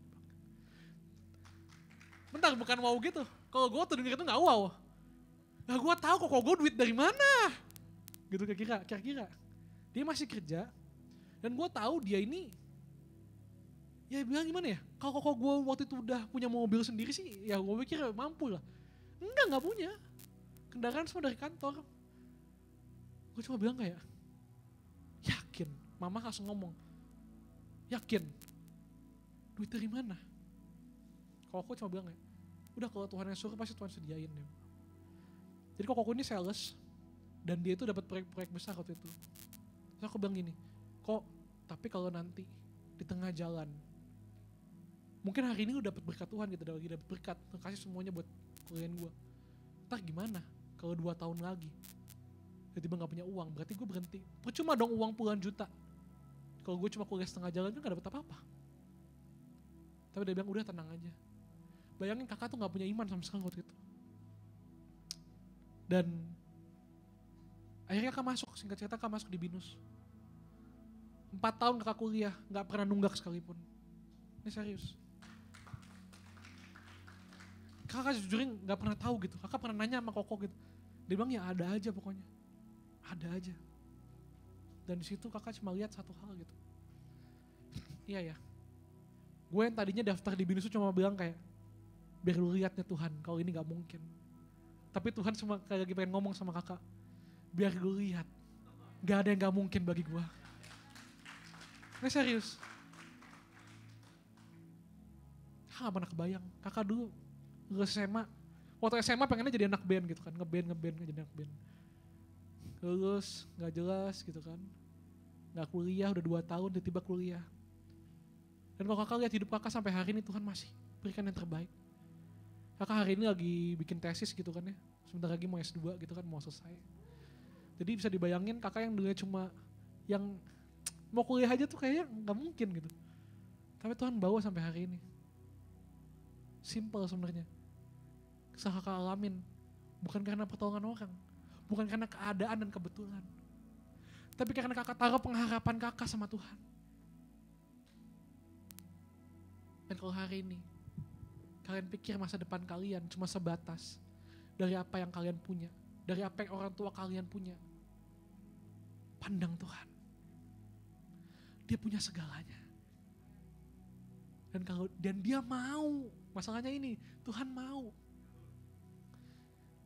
Bentar, bukan wow gitu. Kalau gue tuh denger itu gak wow. Nah gue tahu kok gue duit dari mana. Gitu kira-kira. Dia masih kerja. Dan gue tahu dia ini, ya bilang gimana ya, kalau gue waktu itu udah punya mobil sendiri sih, ya gue pikir mampu lah. Enggak punya. Kendaraan semua dari kantor. Gue cuma bilang kayak, yakin? Mama langsung ngomong, yakin? Duit dari mana? Kalau aku cuma bilang kayak, udah kalau Tuhan yang suruh pasti Tuhan sediain deh. Jadi kok aku ini sales, dan dia itu dapat proyek-proyek besar waktu itu. Terus aku bilang gini, tapi kalau nanti di tengah jalan, mungkin hari ini lu dapat berkat Tuhan gitu, lagi dapat berkat, kasih semuanya buat kuliahin gue. Ntar gimana kalau 2 tahun lagi tiba-tiba gak punya uang, berarti gue berhenti. Percuma dong uang puluhan juta. Kalau gue cuma kuliah setengah jalan kan gak dapet apa-apa. Tapi dia bilang udah tenang aja. Bayangin kakak tuh gak punya iman sama sekali waktu itu. Dan akhirnya kakak masuk, singkat cerita kakak masuk di BINUS. 4 tahun kakak kuliah, gak pernah nunggak sekalipun. Ini serius. Kakak jujurin gak pernah tahu gitu. Kakak pernah nanya sama Koko gitu. Dia bilang ya ada aja pokoknya. Ada aja. Dan di situ kakak cuma lihat satu hal gitu. Iya ya. Gue yang tadinya daftar di BINUS cuma bilang kayak, biar lu lihat nih Tuhan, kalau ini gak mungkin. Tapi Tuhan cuma kayak lagi pengen ngomong sama kakak, biar lu lihat, gak ada yang gak mungkin bagi gue. Ini serius. Kakak gak pernah kebayang. Kakak dulu lulus SMA. Waktu SMA pengennya jadi anak band gitu kan. Ngeband jadi anak band. Lulus, gak jelas gitu kan. Gak kuliah, udah 2 tahun tiba-tiba kuliah. Dan kalau kakak lihat hidup kakak sampai hari ini, Tuhan masih berikan yang terbaik. Kakak hari ini lagi bikin tesis gitu kan ya. Sebentar lagi mau S2 gitu kan, mau selesai. Jadi bisa dibayangin kakak yang dulunya cuma yang mau kuliah aja tuh kayaknya gak mungkin gitu. Tapi Tuhan bawa sampai hari ini. Simple sebenarnya. Kisah kakak alamin. Bukan karena pertolongan orang. Bukan karena keadaan dan kebetulan. Tapi karena kakak taruh pengharapan kakak sama Tuhan. Dan kalau hari ini kalian pikir masa depan kalian cuma sebatas dari apa yang kalian punya, dari apa yang orang tua kalian punya, pandang Tuhan. Dia punya segalanya. Dan dia mau, masalahnya ini, Tuhan mau.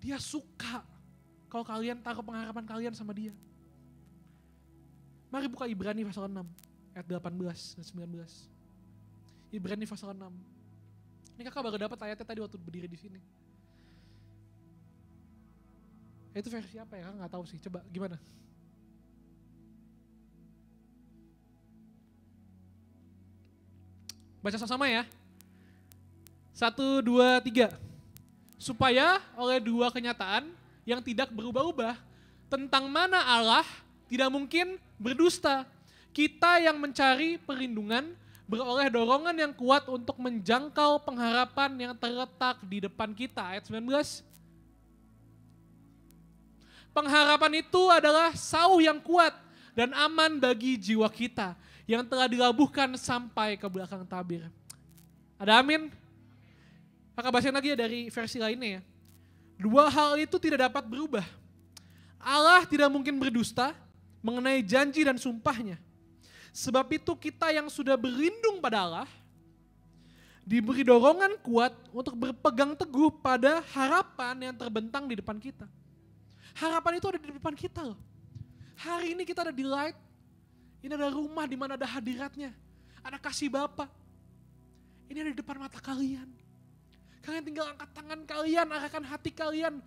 Dia suka kalau kalian taruh pengharapan kalian sama dia. Mari buka Ibrani pasal 6 ayat 18 dan 19. Ibrani pasal 6. Ini kakak baru dapat ayatnya tadi waktu berdiri di sini. Itu versi apa ya? Kakak nggak tahu sih. Coba gimana? Baca sama-sama ya. 1, 2, 3. Supaya oleh dua kenyataan yang tidak berubah-ubah tentang mana Allah tidak mungkin berdusta. Kita yang mencari perlindungan beroleh dorongan yang kuat untuk menjangkau pengharapan yang terletak di depan kita. Ayat 19. Pengharapan itu adalah sauh yang kuat dan aman bagi jiwa kita yang telah dilabuhkan sampai ke belakang tabir. Ada amin? Kakak bacain lagi ya dari versi lainnya ya. Dua hal itu tidak dapat berubah. Allah tidak mungkin berdusta mengenai janji dan sumpahnya. Sebab itu kita yang sudah berlindung pada Allah diberi dorongan kuat untuk berpegang teguh pada harapan yang terbentang di depan kita. Harapan itu ada di depan kita loh. Hari ini kita ada di Light. Ini ada rumah di mana ada hadiratnya. Ada kasih Bapa. Ini ada di depan mata kalian. Kalian tinggal angkat tangan kalian, arahkan hati kalian.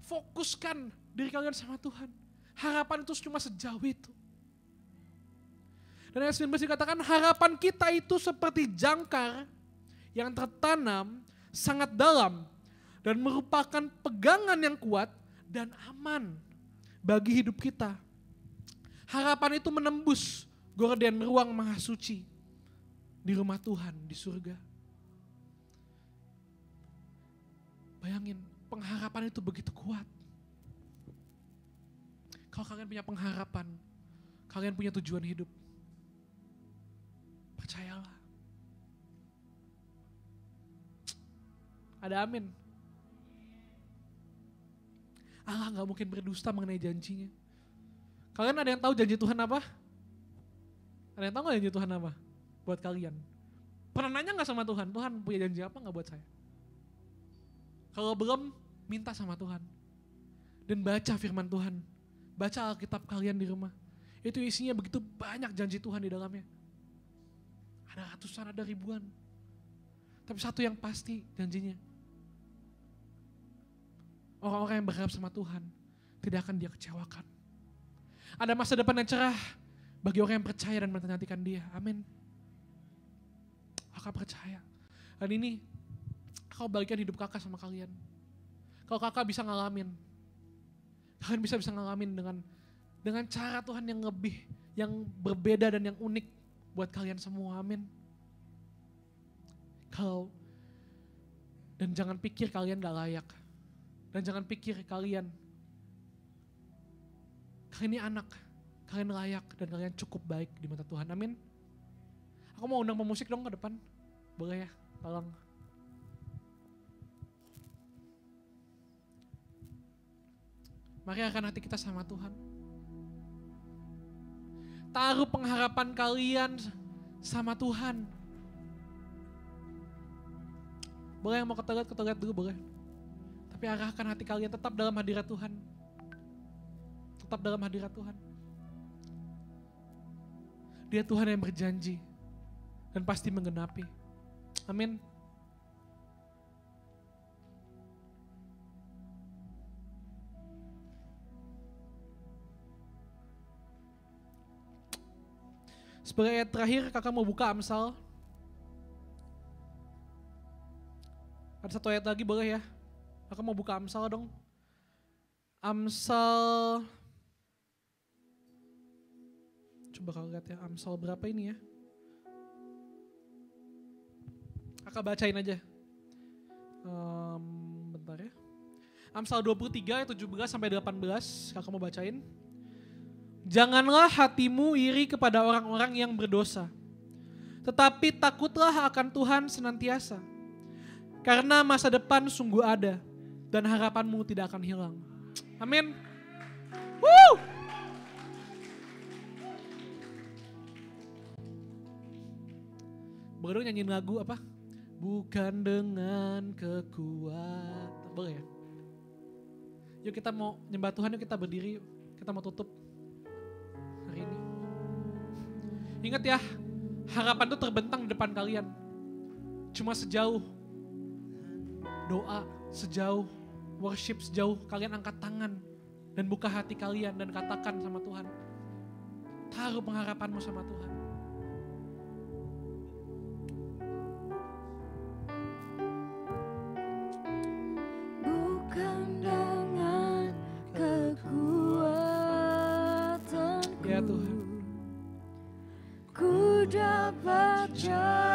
Fokuskan diri kalian sama Tuhan. Harapan itu cuma sejauh itu. Dan ayat 19 dikatakan harapan kita itu seperti jangkar yang tertanam sangat dalam dan merupakan pegangan yang kuat dan aman bagi hidup kita. Harapan itu menembus gorden ruang maha suci di rumah Tuhan di surga. Bayangin, pengharapan itu begitu kuat. Kalau kalian punya pengharapan, kalian punya tujuan hidup. Percayalah. Ada amin. Allah gak mungkin berdusta mengenai janjinya. Kalian ada yang tahu janji Tuhan apa? Ada yang tahu gak janji Tuhan apa? Buat kalian. Pernah nanya gak sama Tuhan? Tuhan punya janji apa gak buat saya? Kalau belum, minta sama Tuhan. Dan baca firman Tuhan. Baca Alkitab kalian di rumah. Itu isinya begitu banyak janji Tuhan di dalamnya. Ada ratusan, ada ribuan. Tapi satu yang pasti janjinya. Orang-orang yang berharap sama Tuhan tidak akan dia kecewakan. Ada masa depan yang cerah bagi orang yang percaya dan menantikan dia. Amin. Kakak percaya. Dan ini kau bagikan hidup kakak sama kalian. Kalau kakak bisa ngalamin. Kalian bisa ngalamin dengan cara Tuhan yang lebih, yang berbeda dan yang unik buat kalian semua, amin. Dan jangan pikir kalian gak layak. Dan jangan pikir kalian ini anak, kalian layak dan kalian cukup baik di mata Tuhan, amin. Aku mau undang pemusik dong ke depan, boleh ya, tolong. Mari akan hati kita sama Tuhan. Taruh pengharapan kalian sama Tuhan. Boleh yang mau ke toilet dulu boleh. Tapi arahkan hati kalian tetap dalam hadirat Tuhan. Tetap dalam hadirat Tuhan. Dia Tuhan yang berjanji dan pasti menggenapi. Amin. Sebagai ayat terakhir, kakak mau buka Amsal. Ada satu ayat lagi boleh ya? Kakak mau buka Amsal dong. Amsal Coba kalau lihat ya, Amsal berapa ini ya? Kakak bacain aja. Bentar ya. Amsal 23 ayat 17 sampai 18, kakak mau bacain. Janganlah hatimu iri kepada orang-orang yang berdosa, tetapi takutlah akan Tuhan senantiasa. Karena masa depan sungguh ada dan harapanmu tidak akan hilang. Amin. Woo! Boleh dong nyanyiin lagu apa? Bukan dengan kekuatan. Boleh ya? Yuk kita mau nyembah Tuhan, yuk kita berdiri, yuk. Kita mau tutup hari ini. Ingat ya, harapan itu terbentang di depan kalian. Cuma sejauh doa, sejauh worship, sejauh kalian angkat tangan dan buka hati kalian dan katakan sama Tuhan. Taruh pengharapanmu sama Tuhan. Bukan dengan kekuatanku, Ya Tuhan, ku dapat jalan